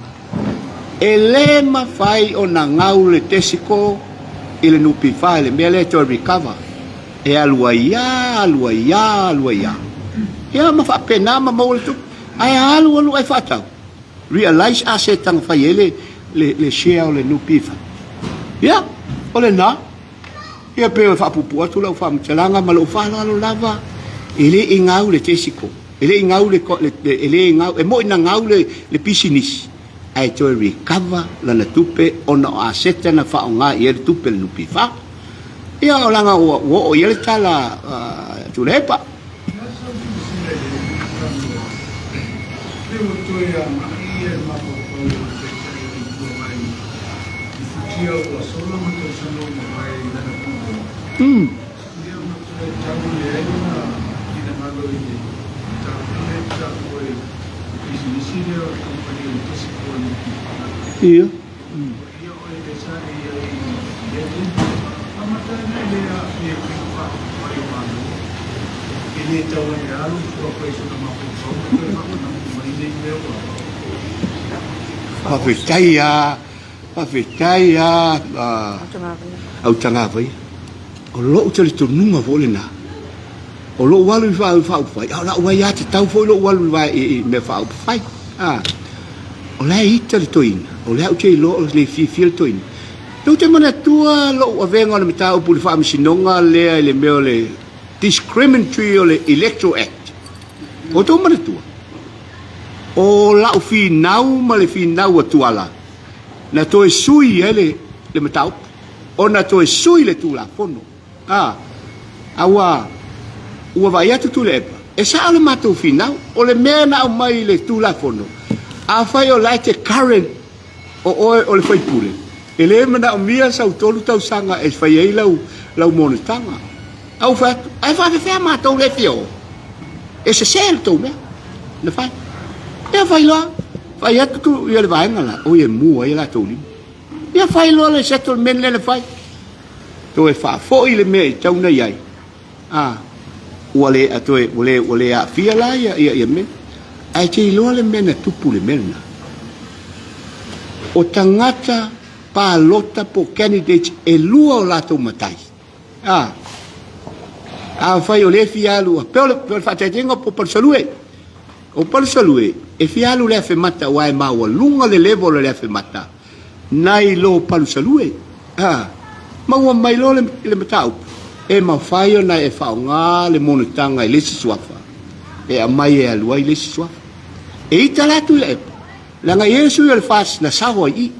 ele ma fai o na ngau le tesiko ile nupi fai le mele to recover e aluaia ia ma fa pena ma mo tu ai alu ai fatau realize asset tang fa ele le share le nupi fa ia ole na ia pe fa pupu tu la fa mchalanga ma lo fa lo lava ele ingau le tesiko ele ngau ele ngau e mo ina ngau le business ai to recover lana tupe ona o aseta na fa nga i le tupe le lupi fa ia o langa o ia le tala Tuilaepa iya Pafetaya au tanga vai o lo tele to nunga vole na o lo walu fa fai au la wa ya te tau fo lo walu vai e me fa fai o la ita le toin o la uche lo le fi toin tu te mana tua lo avenga le meta o pul fa sinonga le me le discriminatory o le electoral act o to mana tua o la fi nau ma le fi nau tuala na toe sui ele le matau o na toe sui le tula fono awa ua vai atu Tuilaepa e sa le matou finau o le mea na au mai le tula fono a fai o lai te current o le fai pule e le mana o mia sa utolu tau sanga e fai ei lau monetanga au fatu ai fai matou le fio e se sel tau mea na fai e fai loa fai atu tu ia le vaenga la o ia mua ia la tau lima ia fai loa le settlement le fai to e fa fo i le mea tau na iai ua le atoe ule a fia la ia me ai te loa le mea na tupu le mea o tangata pa lota po candidates e lua o lato matai fai o le fia lua pe fa te tenga po salue o salue e fialu le afemata wa e maua lunga le level le afemata nai lo salue maua mai lo le matau e ma fai na e faunga le monetanga i le swafa e a mai e alua i le swafa e ita la Tuilaepa langa Yesu le fas na sawa i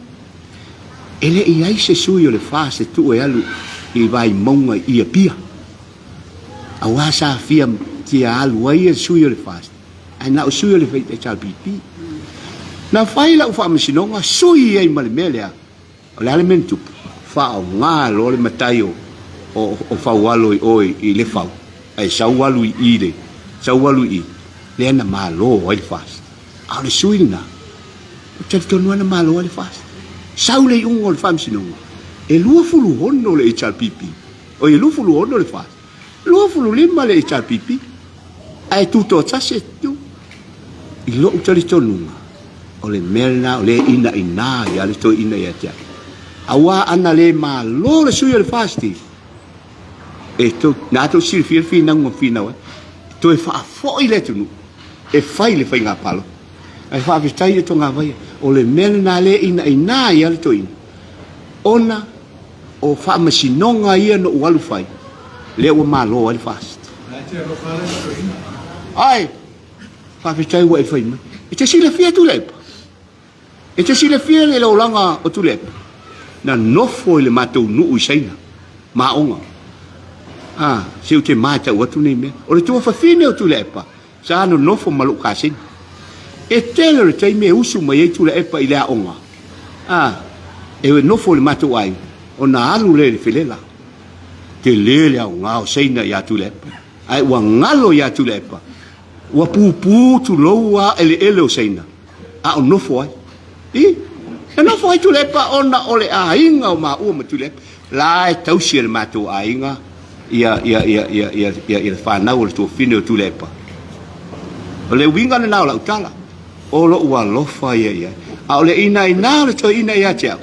ele i ai se sui le fas e tu e alu i vai monga i a pia a wasa fia ti alu ai e sui le fas ai na sui le fai e chalpipi na fai la ufa masinonga sui ai male melea o le alimentu fa nga lo le mataio o faualo i le fau ai saualu i le saualu i le na malo ai fas a le suina o te tonu na malo ai fas sau le un o le famsinonga e lua fulu hono le chalpipi o e lua fulu hono le fas lua fulu lima le chalpipi ai tutto tase tu i lo utali tonunga o le melna o le ina ya le to ina ya tia awa ana le malo le sui le fasti e to na to sirfir fina ngo fina wa to e fa fo i le tunu e fai le fai nga palo ai fa vitai to nga vai o le melna le ina ya le to ina ona o fa masinonga ia no walu fai le o malo al fast ai fa vitai wa e fai ma e te sila fia Tuilaepa e te sila fia le langa o Tuilaepa na nofo le matou nuu i saina maonga se o te mata o atu nei mea o le tua fafine o Tuilaepa sa ano nofo malu kasin e tele le taime usu mai e Tuilaepa i le aonga e we nofo le matou ai o na alu le filela te lele aonga o saina i a Tuilaepa ai ua ngalo i a Tuilaepa ua pupu tu loua ele o saina o nofo ai e nofo ai Tuilaepa ona o le ainga o maua ma Tuilaepa la e tausia le matou ainga ia le whanau o le tua fine o Tuilaepa o le winga na nao la utala o lo ua lofa ia a o le ina o le toa ina ia tea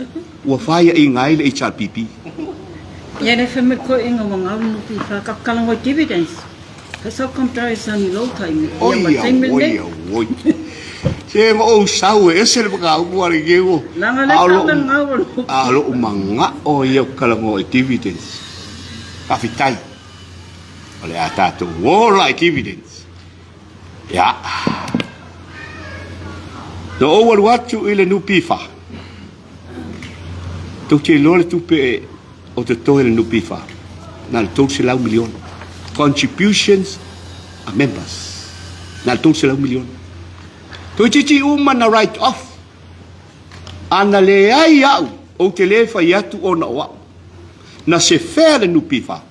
ua whaia i ngai le i chalpipi ia le wheme ko inga wangau nupi whakakalango dividends so comparison i low time oi se mo sau e se le ka u ari gego a lo manga o ia kalango dividends kafitai ole atato war like dividends Ya. No o watu ile nupifa. Tu che lole tu pe o te to ile nupifa. Na tu se la 1 million. Contributions a members. Na tu se la 1 million. Tu chichi na write off. Ana le ai au o te le fa yatu ona wa. Na se fere nupifa.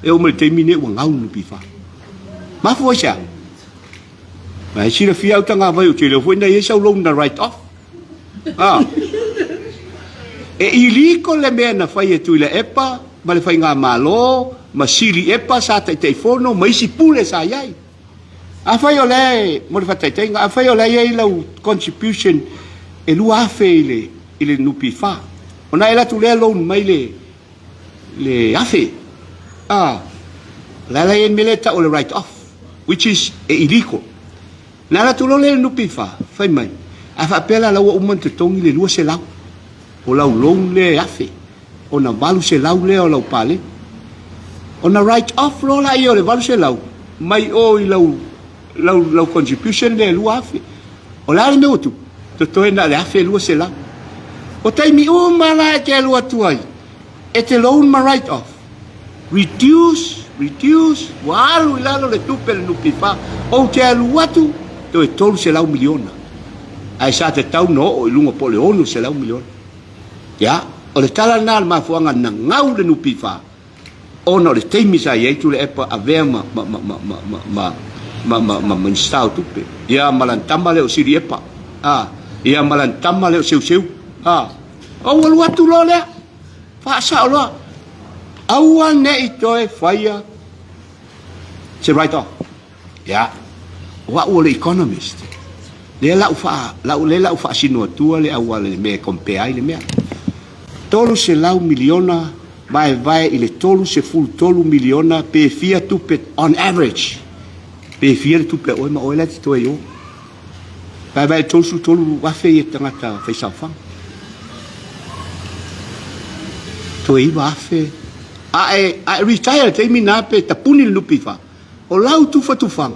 E o me termine o ngau nupifa. Ma fo xa. Mai si le fia utanga vai o te le foi na yesa long na write off. E iliko le mea na fai e Tuilaepa, ma le fai ngā malo, ma siri epa sa tai fono, ma isi pule sa iai. A fai o le, mo le fatai tenga, a fai o le iai lau contribution e lua afe ile nupi fa. O na e latu le loan mai le afe. La en meleta o le write off, which is e iliko. Na latu lo le nupi fa, fai mai. A fa pela lau o man te tongi le lua se lau. O lau long le afe. O na valu se lau le o lau pale. O na write off lo la i o le valu se lau. Mai o i lau contribution le lua afe. O la le meo tu. To toe na le afe lua se lau. O taimi o mala e te lua tuai. E te loan ma write off. Reduce. Walu i lalo le tupe le nupi fa. O te alu atu. To e tolu se lau miliona. Ai sa te tau no o i lunga po le onu se lau miliona. Ya, o le tala nā le mafuanga na ngau le nupi fa. Ona o le teimi sa iei Tuilaepa a vea ma stau tupe. Ia malantama le o siri epa. Ia malantama le o seu. O walu atu lo lea. Whaasa o loa. Aua ne i toe whaia se write off. Ya, wa ua le economist. Le lau wha sinua tua le aua le mea compare le mea. Tolu se lau miliona vai i le tolu se fulu tolu miliona pe fia tupe on average. Pe fia le tupe oi ma oi lati toi o. Vai tolu wafe i tangata fai saufang. Toi wafe. A retire te imi nā pe tapuni le nupi fa. O lau tufang.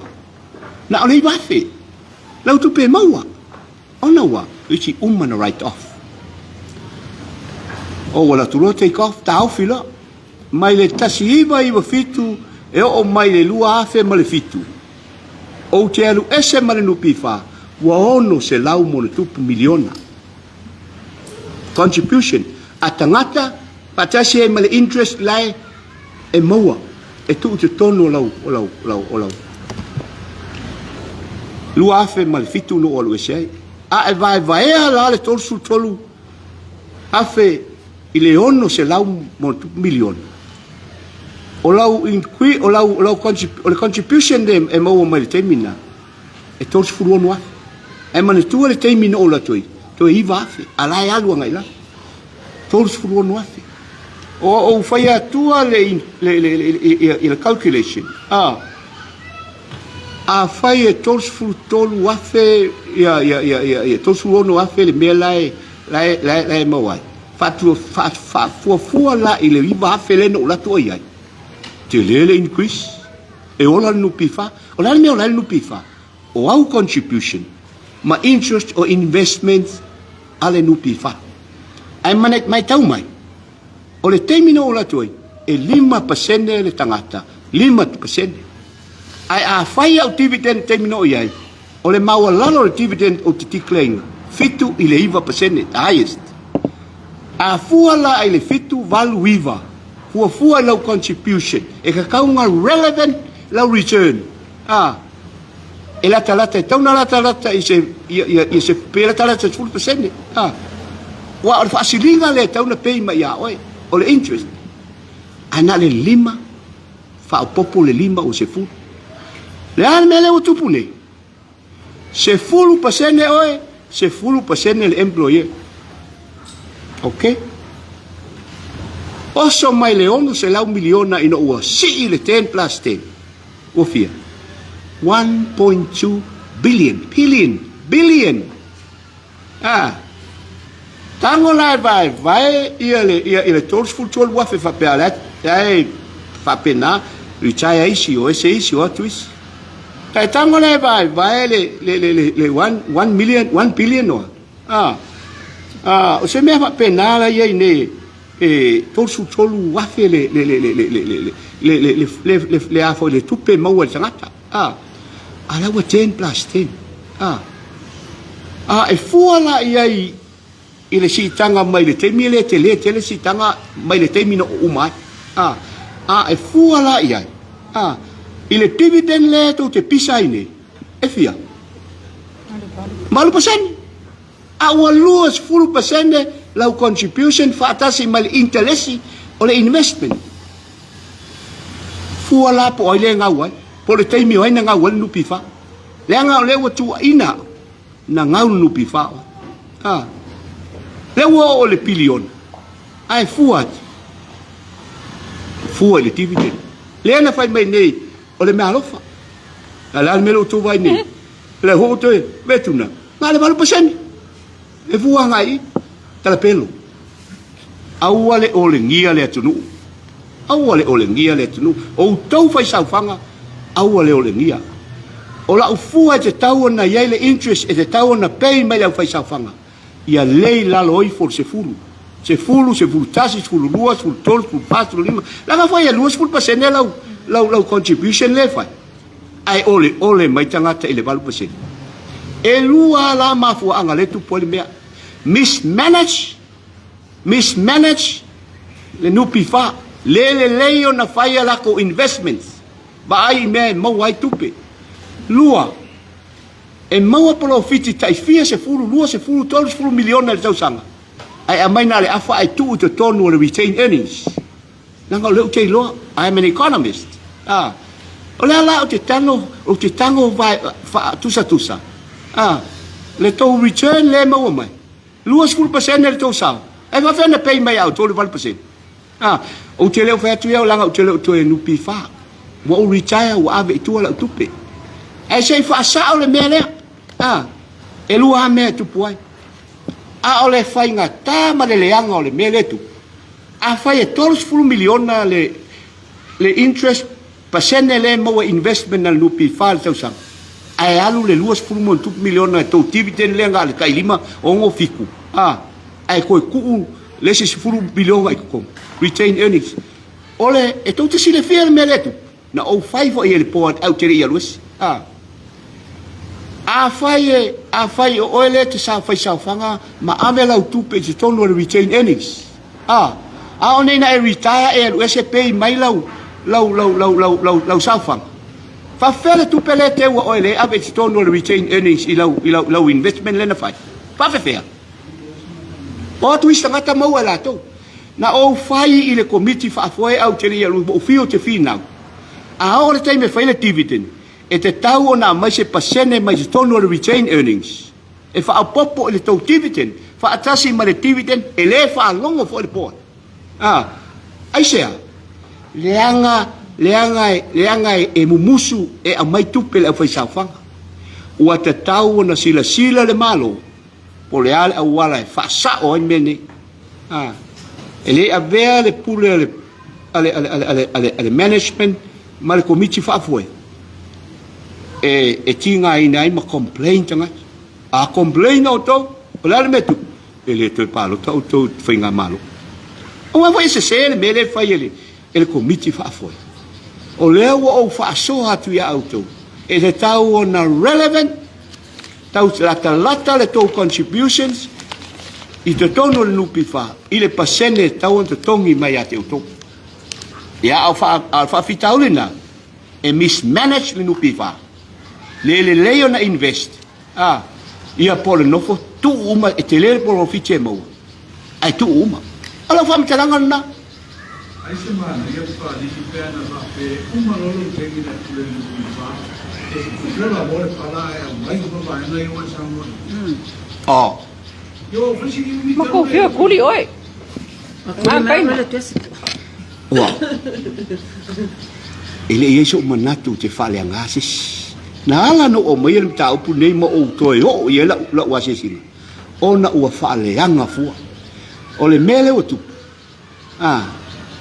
Na o lei wafe. Lau tupe maua. Ona wa. Ichi na write off. O wala tulo take off tau fila. Mai le tasi iwa fitu. E o mai le lua afe ma le fitu. O te alu ese ma le nupi fa. Wa ono se lau mo le tupu miliona. Contribution. A tangata. Patasi e ma le interest lai. E maua. E tu te tono o lau. Lua afe ma le fitu no o lu ese. A e vai la le tolu. Afe. I le ono se lau mo tupu miliona. O lau contribution de e maua mai le teimina. E tolu furu ono afe. E mane tua le teimina o la toi. Toi iwa afe. Ala e alua ngai la. Tolu furu ono afe. O whaia tua le calculation. A whaia tolu furu tolu afe. Tolu furu ono afe le mea lai mawai. Fua la i le iwa afe le no la tua iai. Te lele increase. E ola nupi fa. O la mea o la nupi fa. O au contribution. Ma interest o investment ale nupi fa. Ai manek mai tau mai. O le teimino o la tua e 5% le tangata. 5%. Ai a whai au dividend teimino iai. O le maua lalo le dividend o te tiklenga. Fitu i le 5%. Highest. A fua la ai le fitu valu iwa. Fua lau contribution. E ka kaunga relevant lau return. E lata e tauna lata i se pe lata 10%. Wa o le whaasilinga le tauna pei ma ia oe. O le interest. Ana le 5. Wha o popo le 5 o se fulu. Le ana me le o tupu ne. Se fulu pasene oe. Se fulu pasene le employer. Ok? Oso mai le ono se lau miliona ino ua si le 10 plus 10. O fia. 1.2 billion. Tango lai vai ia le tolus full tol wafe fa pealet. Ai fa pena retire isi o ese isi o tuis. Tai tango le vai le 1 billion no. O se me fa penala ye ne tolu wafe le afo le tupe mau sangata. Ala wa 10 plus 10. E fuala ye ile si tanga mai le te mile te le si tanga mai le te mino umai. E fuala ye. Ile dividend le to te pisa ine. E fia. Malu persen. Our luas full persen lau contribution fa atasi mal interesi ole investment. Fuala po ile ngawai. Po le te mio ina ngawai nupi fa. Le ngau le watu ina na ngau nupi fa. Le wo ole pilion. Ai fuat. Fuat le dividend. Le na fai mai nei ole me alofa. Ala me lo tu vai nei. Le ho te betuna. Ma le 1%. E fua ngai tala pelo. Awale ole ngia le tunu. Awale ole ngia le tunu. O tau fai saufanga. Awale ole ngia. Ola ufua te tau na yele interest e te tau na pay mai le fai saufanga. Ia lei lalo oi for se fulu. Se fulu tasi, se fulu lua, se fulu tol, se fulu pas, se fulu lima. Langa fai e lua se fulu pasene lau contribution le fai. Ai ole mai tangata ele 1%. E lua la mafua anga le tu poli mea. Mismanage le nupi fa. Le o na fai lako investments. Ba ai mea mau ai tupe. Lua. E maua polo fiti tai fia se fulu lua se fulu tolu se fulu miliona le tausanga. Ai amai na le afa ai tu te tonu o le retained earnings. Nanga leu te loa. I am an economist. O le ala o te tango vai fa tusa. Le tau return le maua mai. Lua se fulu pasene le tau sao. E va fena pay mai au tolu 1%. O te leo fa tu ia langa o te leo tu e nupi fa. Wa o retire wa ave tu ala tupe. E sei fa sao le mea lea. E lua mea tupu ai. O le fai ngata ma le leanga o le mea le tu. A fai e 12 miliona le interest pasene le maua investment na lupi fa le tausang. Ai alu le 2 miliona tau dividend le nga le kai lima o ngo fiku. Ai koe kuu le se 10 biliona i kukom. Retain earnings. Ole e tau te sile fia le mea le tu. Na o fai fo i le poa au tere i aluesi. A fai o ele te sa fai sa fanga ma ave lau tupe te tonu le retain earnings. O nei na e retire e lu ese pay mai lau sa fanga. Fa fele tupe le te wa o ele ave te tonu le retain earnings i lau investment le na fai. Fa fea. O tu istangata mau ala to. Na o fai i le committee fa afoe au tere i alu o fio te finau. O le taime fai le dividend. E te tau o na mai se pasene mai se tonu o le retain earnings. E wha apopo e le tau dividend. Wha atasi ma le dividend e le wha alongo fo le poa. Ai sea. Leanga e mumusu e a mai tupe le a whai saufanga. Ua te tau o na sila le malo. Po le ale a wala e wha sa o en mene. E le a vea le pule ale management ma le committee wha afoe. E tinga ina ai ma complain tanga. A complain o tau, o le metu. E le te palo tau whainga malo. O wa se se le mele whai ele committee wha afoe. O lea wa o wha asoha tu ia auto. E te tau o na relevant, tau lata le tau contributions, i te tono le nupi wha, i le pasene tau on te tongi mai a te auto. Ia au wha fitau le na, e mismanage le nupi wha. Le leo na invest. Ia pole nofo tu uma e te lele polo fiche mau. Ai tu uma. Ala fa mtalanga na. Ai se mana ia pa di pena va pe uma lolo tengi na tule ni fa. E la vole pala e mai ko va na yo Samoa. Yo fisi ni Ma ko fio kuli oi. Ma pai ma le tesi. Wa. Ele ia so manatu te fale ngasis. Na ala no o mai le tau pu nei mo o toi o ia la wase sina. Ona ua fale anga fua. O le mele o tu.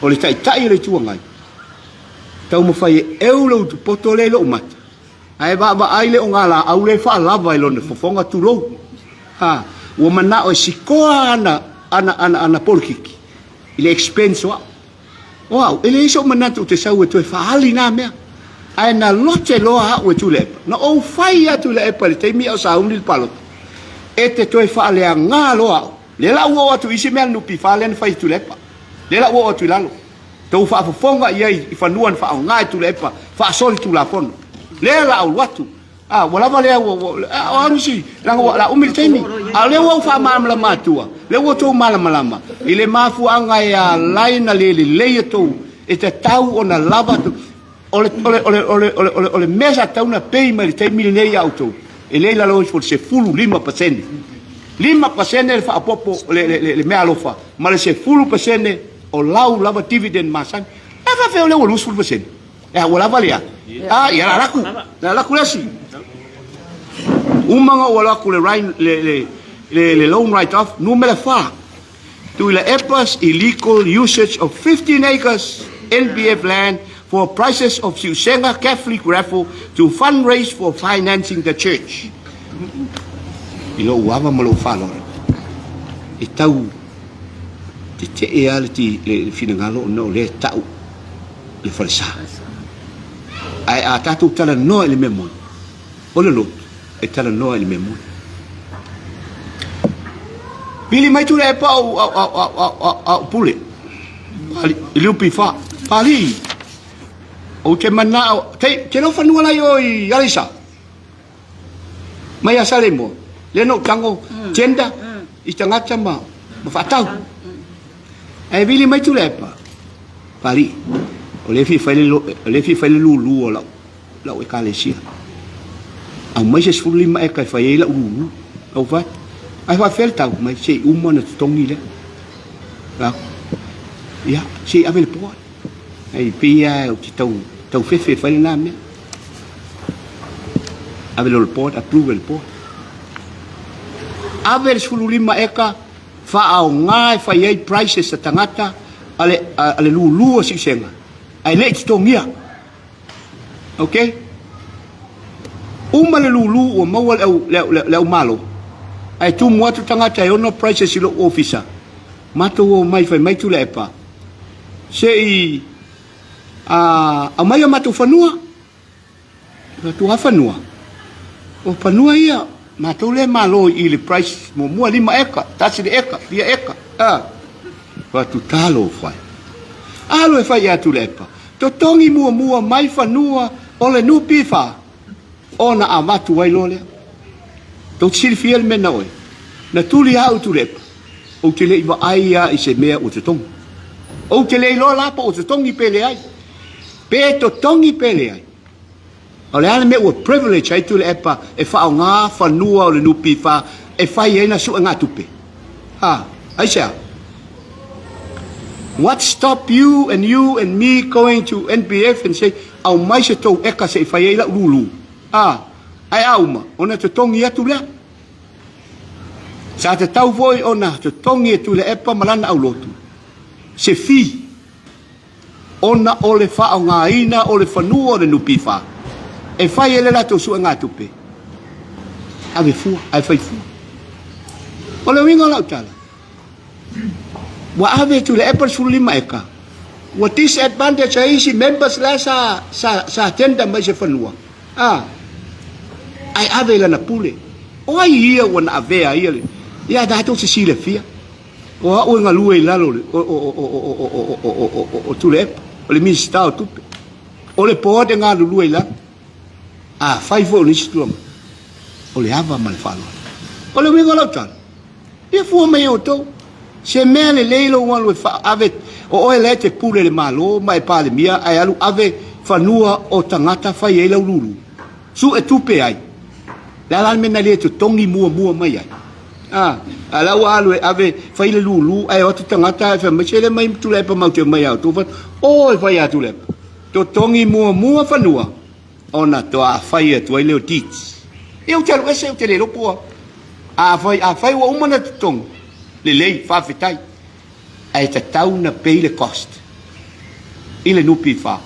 O le tai le tuangai. Tau mo fai e lo tu poto le lo mata. ai ba ai le o ngala au le fa lava i lona fofonga tulo ha o mana o sikoa ana polkiki ile expense wa wow ele iso mana tu te sau tu fa ali na me ai na lote loa o Tuilaepa na o fai a Tuilaepa le te mi o sa uni palo e te toi fa le nga loa le la o tu isi me no pi fa le fai Tuilaepa le la o tu lalo tau fa fonga ia i fa nuan fa nga Tuilaepa fa sol tu la fono le la o watu wala vale o si la umil temi le o fa ma matua le o to malama ile mafu anga ya laina le to e te tau ona lava tu ole mesa tau na pei ma te mil nei auto e le la lo for se fulu 5% 5% fa popo le me alofa ma le se fulu percent o lau lava dividend masan fa fe le o lusul percent wala vale ya la laku lesi umanga wala ku le loan write off numero 4 Tuilaepa's illegal usage of 15 acres NBF land for prices of Siusenga Catholic raffle to fundraise for financing the church. Ilo uava malo falo. E tau te reality le finangalo no le tau le falsa. Ai a tatu tala no ele memon. Ole lo e tala no ele memon. Bili mai Tuilaepa au pule. Liupi fa. Pali. O te mana te no fanua lai oi alisa. Mai asale mo. Le no tango tenda i tangata ma fatau. Ai bili mai Tuilaepa. Pali. O le fi fai lu o la o ekalesia. Au mai se sfuli mai ka fai la lu. Au va. Ai va fel tau mai se umana tongi le. La. Ya, si avel po. Ai pia o ti tau fefe fai na me. Avel o po approve el po. Avel sululima eka fa au ngai fai ai prices tangata ale lulu si senga. Ai le tongia. Okay? Uma le lulu o mawal le malo. Ai tu mo tu tangata e ono prices lo officer. Mato o mai fai mai Tuilaepa. Sei a mai matu fanua. Tu fanua. O fanua ia mato le malo i le price mo 5 eka, tasi de eka, 2 eka. Pa tu talo fai. Alo e fai a Tuilaepa. To tongi mua mai fanua o le nupi fa. Ona a matu wai lole. To silfiel mena oi. Na tuli hau Tuilaepa. O te lei wa aia i se mea o te tongi. O te lei lo lapa o te tongi pele ai. Pe to tongi pele ai. O le ale me ua privilege ai Tuilaepa e whao ngā whanua o le nupi wha e whai eina su ngā tupe. Ai sea. What stop you and me going to NBF and say, au mai se tau eka se whai eila lulu. Ai auma, ona te tongi atu lea. Sa te tau voi ona te tongi e Tuilaepa malana au lotu. Se fi. Ona o le whao ngā ina o le whanua o le nupi wha. E whai ele lato su ngā tupe. Ave fua, ai whai fua. O le winga lau tala. Wa ave Tuilaepa sulima eka. Wa disadvantage a isi members la sa tenda mai se whanua. Ai ave lana pule. O ai ia wana avea ia le. Ia dato se sile fia. O au nga lue lalo le. O Tuilaepa. O le minsta o tupe. O le poade ngā lue la. Fai fo nisi tuama. O le ava ma le whalo. O le winga lau tala. Ia fua mai o tau. Se mea le leilo walu e ave. O oe le te pule le malo. Ma e pale mia. Ai alu ave whanua o tangata fai e lau lulu. Su e tupe ai. La lan mena le to tongi mua mai ai. Ala alu e ave fai le lulu ai o tangata e fa machele mai Tuilaepa mau te mai au tu fa. O e fai a Tuilaepa. To tongi mua fanua. Ona to a fai e tu ai leo tits. Eu te alu ese eu te le ropo. A fai wa umana to tong. Le lei fa fitai. Ai te tau na pay le cost. Ile nupi fa.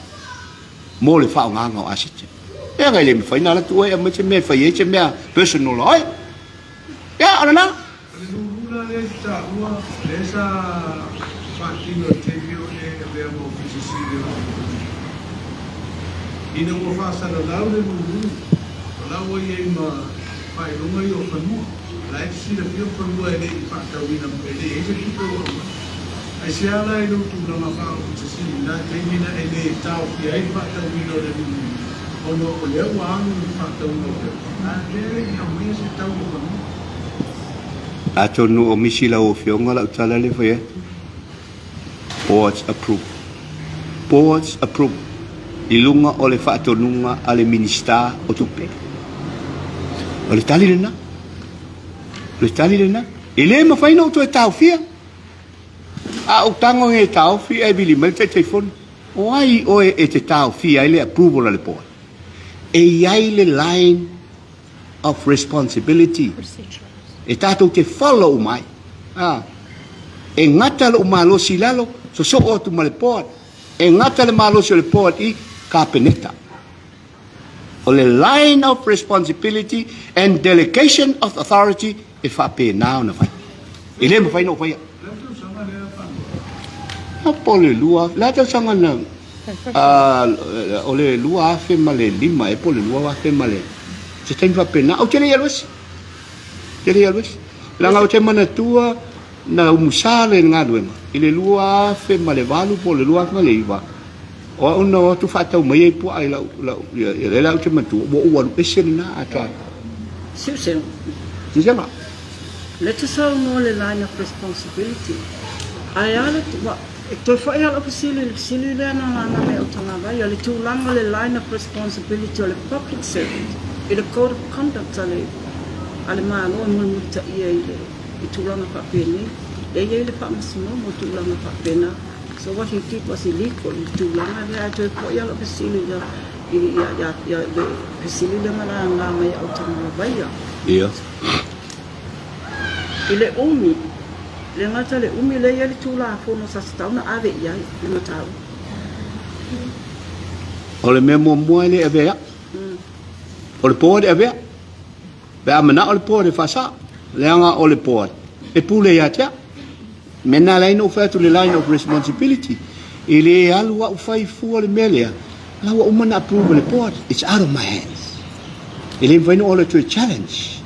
Mo le fa nganga o asite. ya ngai le fai na la tu e me che me fai che me personal oi ya ana na Lula le ta ua le sa partino te vio e abbiamo fisicilio ina mo fa sa la le lu la wo ye ma fai lo mai o Panoa la si le pio Panoa e le fa ta wina e le e se tu ai se ala e lo tu na fa o fisicilio na te mina e le ta o fi ai fa ta wina le ono o le wa anu fa ta wina na le ia mo se ta o ato no o misi la o fionga la tala le foi boards approve ilunga o le faatonunga ale minista o tupe o le tali lena ele ma fai no to tau fia a o tango e tau fia e bili mal te telefon o ai o e te tau fia ele approval le board e ai le line of responsibility e tātou te follow mai. E ngata le umalo silalo, so o tu ma le port. E ngata le malo si le port I ka peneta. O le line of responsibility and delegation of authority e fa pe nao na fai. E le mo fai no fai. Apo le lua, la tau sanga na o le lua afe ma le lima, e po le lua afe ma le. Se taimi fa pe nao, o tele yalwesi. Jadi alwes langa o te mana tua na umusale nga duenga ile lua fe male valu po le lua male iwa o ono tu fa tau mai po ai la o te matu o o ese na ata Susan, dizema let us all know the line of responsibility. Ai ala wa to fa ia o sili le na me o tanga vai le tu langa le line of responsibility o le public service. I code of conduct ale ale malo mo ta ia ile I tulanga pa pene e ia ile pa masino mo tulanga pa pena so what he did was illegal tulanga le ato po ia lo pesili ya pesili le mala nga mai auto mo vaia ia ile umi le ngata le umi le ia le tula fo no sa stauna ave ia le matau o le memo mo ele ave ya o le pode ave Ba mana o le pore fasa leanga o le pore e pule ya tia mena line of le line of responsibility ile alu wa fai fu le melia la wa umana approve le pore it's out of my hands ile vai no ole to challenge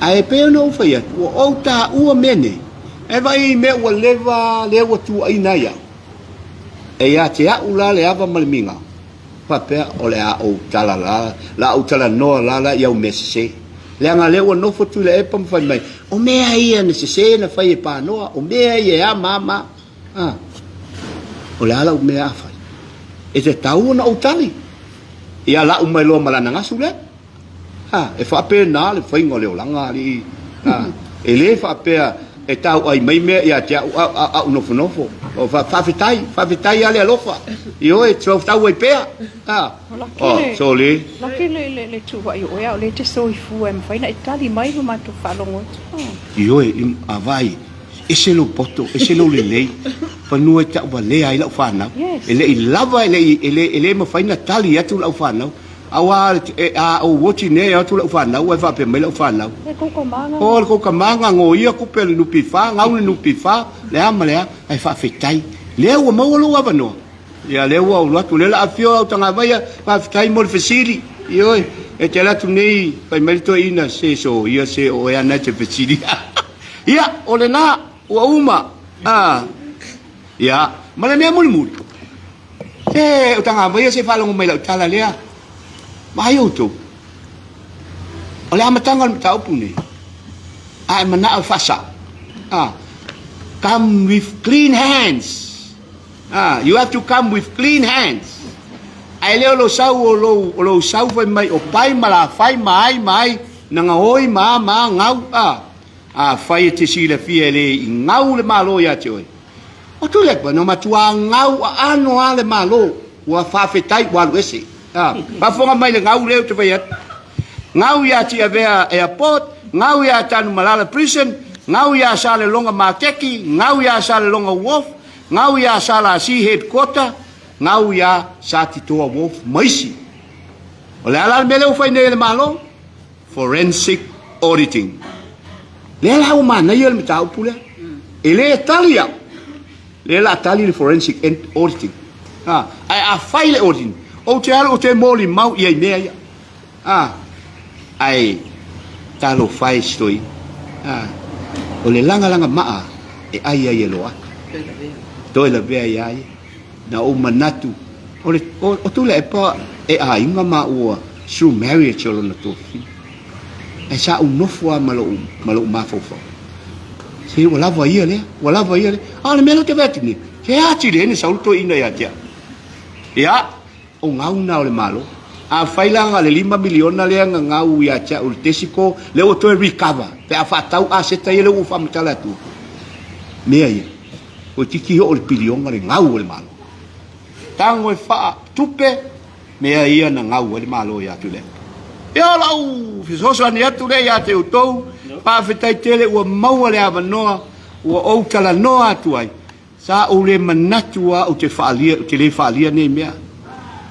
ai pe no fai o ta u mene e vai me o leva le o tu ina ya e ya tia ula le ava malminga Papea o le a o tala la o tala no la ia o mese le anga le o no fo Tuilaepa fai mai o mea ia ne se na fai Panoa o mea ia mama o le ala o mea fai e te tau na o tali ia la o mai lo malana ngasu le e fa pe na le fai ngole o langa li e le fa pe e tau ai mai mea ia te a nofo o fa fitai ale alofa io e tro tau e pea so le le tu wa io ya le te so I fu em fa ina Itali mai ma tu fa longo io e avai e se lo poto e se lo le Panoa ta wa le ai la fa na e le lava e le ma fa ina Tali atu la fa na awa a o woti ne atu la fa na wa fa pe mai la fa na ko kamanga ngo ia ku pe lu pifa ngau lu pifa le amale ai fa fitai le o mo lo wa no ya le o lo tu le la afio au tanga vai fa fitai mo fasili io e te la tu nei pa merito ina se so ia se o ya na te fasili ia o le na o uma ia ma le me mo o tanga vai se fa lo mai la tala le mai o tu o le amatanga o tau puni ai mana fasa come with clean hands you have to come with clean hands ai leo lo sau o lo sau vai mai o pai mala fai mai na ngoi ma ngau fai te sila fiele ngau le malo ya te oi o tu le no matua ngau ano ale malo wa fa fetai wa wesi ba fonga mai le ngau leo te vai ngau ya ti avea airport ngau ya tanu malala prison ngau ya sale longa makeki ngau ya sale longa wolf ngau ya sala si headquarter ngau ya sa titoa wolf maisi O le ala mele o fai nei le malo forensic auditing. Le ala o mana ia le tau pule. Ele tali ya. Le la tali le forensic auditing. Ai a fai le auditing. O te ala o te moli mau ia mea ia. Ai talo fai stoi. O le langa maa e ai loa. Toi la vea ia na o manatu. O Tuilaepa e a inga ma ua through marriage o lona tofi. E sa unofua malo mafofo. Se wala va ia le. Le melo te vetini. Ke ati le ni sauto ina ia tia. Ia o ngauna o le malo. A failanga le 5 miliona le ngau ia tia o tesiko le o to recover. Pe a fatau a seta ile o fa mtala tu. Mea ia. O tiki o le biliona le ngau o le malo. Tango e faa tupe mea ia na ngau ele malo ia tule. Ia lau fisoso ani atu le ia te utou pa fetai tele ua maua le avanoa ua ou tala noa atu ai. Sa o le manatua o te faalia, te le faalia nei mea.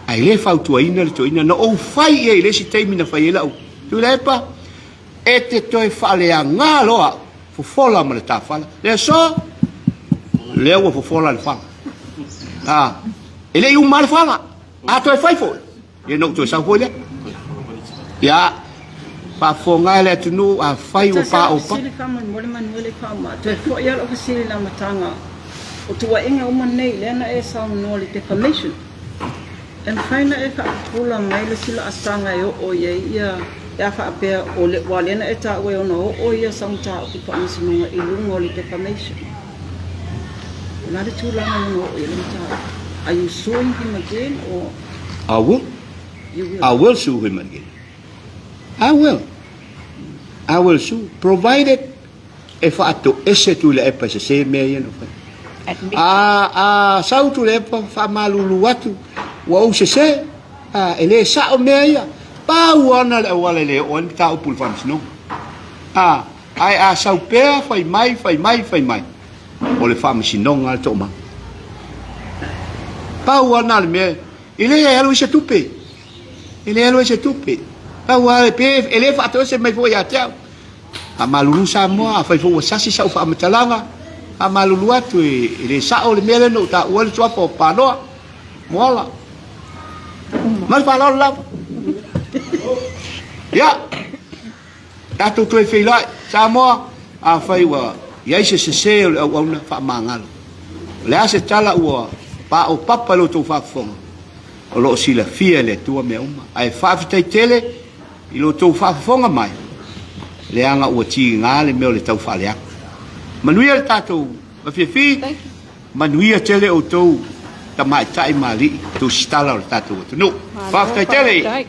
Ai le fau tuaina le tuaina na ou fai e le si teimina fai e lau. Tuilaepa e te toi faalea ngā loa fofola ma le tafala. Le so le ua fofola le fala. Ele iu mal fala. Ato e fai fo. Ye no to sa fo le. Ya. Pa fo nga le tunu a fai o pa o pa. Sili kama mole manuele kama. Te fo ia o sili na matanga. O Tuuaiga o manei le na e sa no le defamation. And faina e ka pula mai le sila asanga e o ye ia ya fa pe o le wale na e ta we ono o ia sa mta o ki pa sino i lungo le defamation. Na le tula no o ia mta. Are you suing him again or? I will. You will. I will sue him again. I will sue, provided if I to ese Tuilaepa se mea ia no fai. Sau Tuilaepa fa malulu watu wa o se ele sa o mea ia. Pa wana le wala le o ta o pul fam sino. Ai sau pea fai mai. O le fam sino ngal to ma. Pau ana me ele é elo se tupe pau ale pe ele fa to se mai foi atia a malulu Samoa fa fo sasi sa fa matalanga a malulu atu ele sa o le mele no ta o le tua po Panoa Moala mal fa la ya tatu tu fe la Samoa a fa wa ya se o na fa mangalo le ase tala o pa o papa lo to fa fonga o lo sila fia le tua me uma ai fa fitai tele i lo to fa fonga mai le anga o ti nga le me le tau fa le manuia tato ma fi manuia tele o to ta mai tai mali to stala o tato no fa fitai tele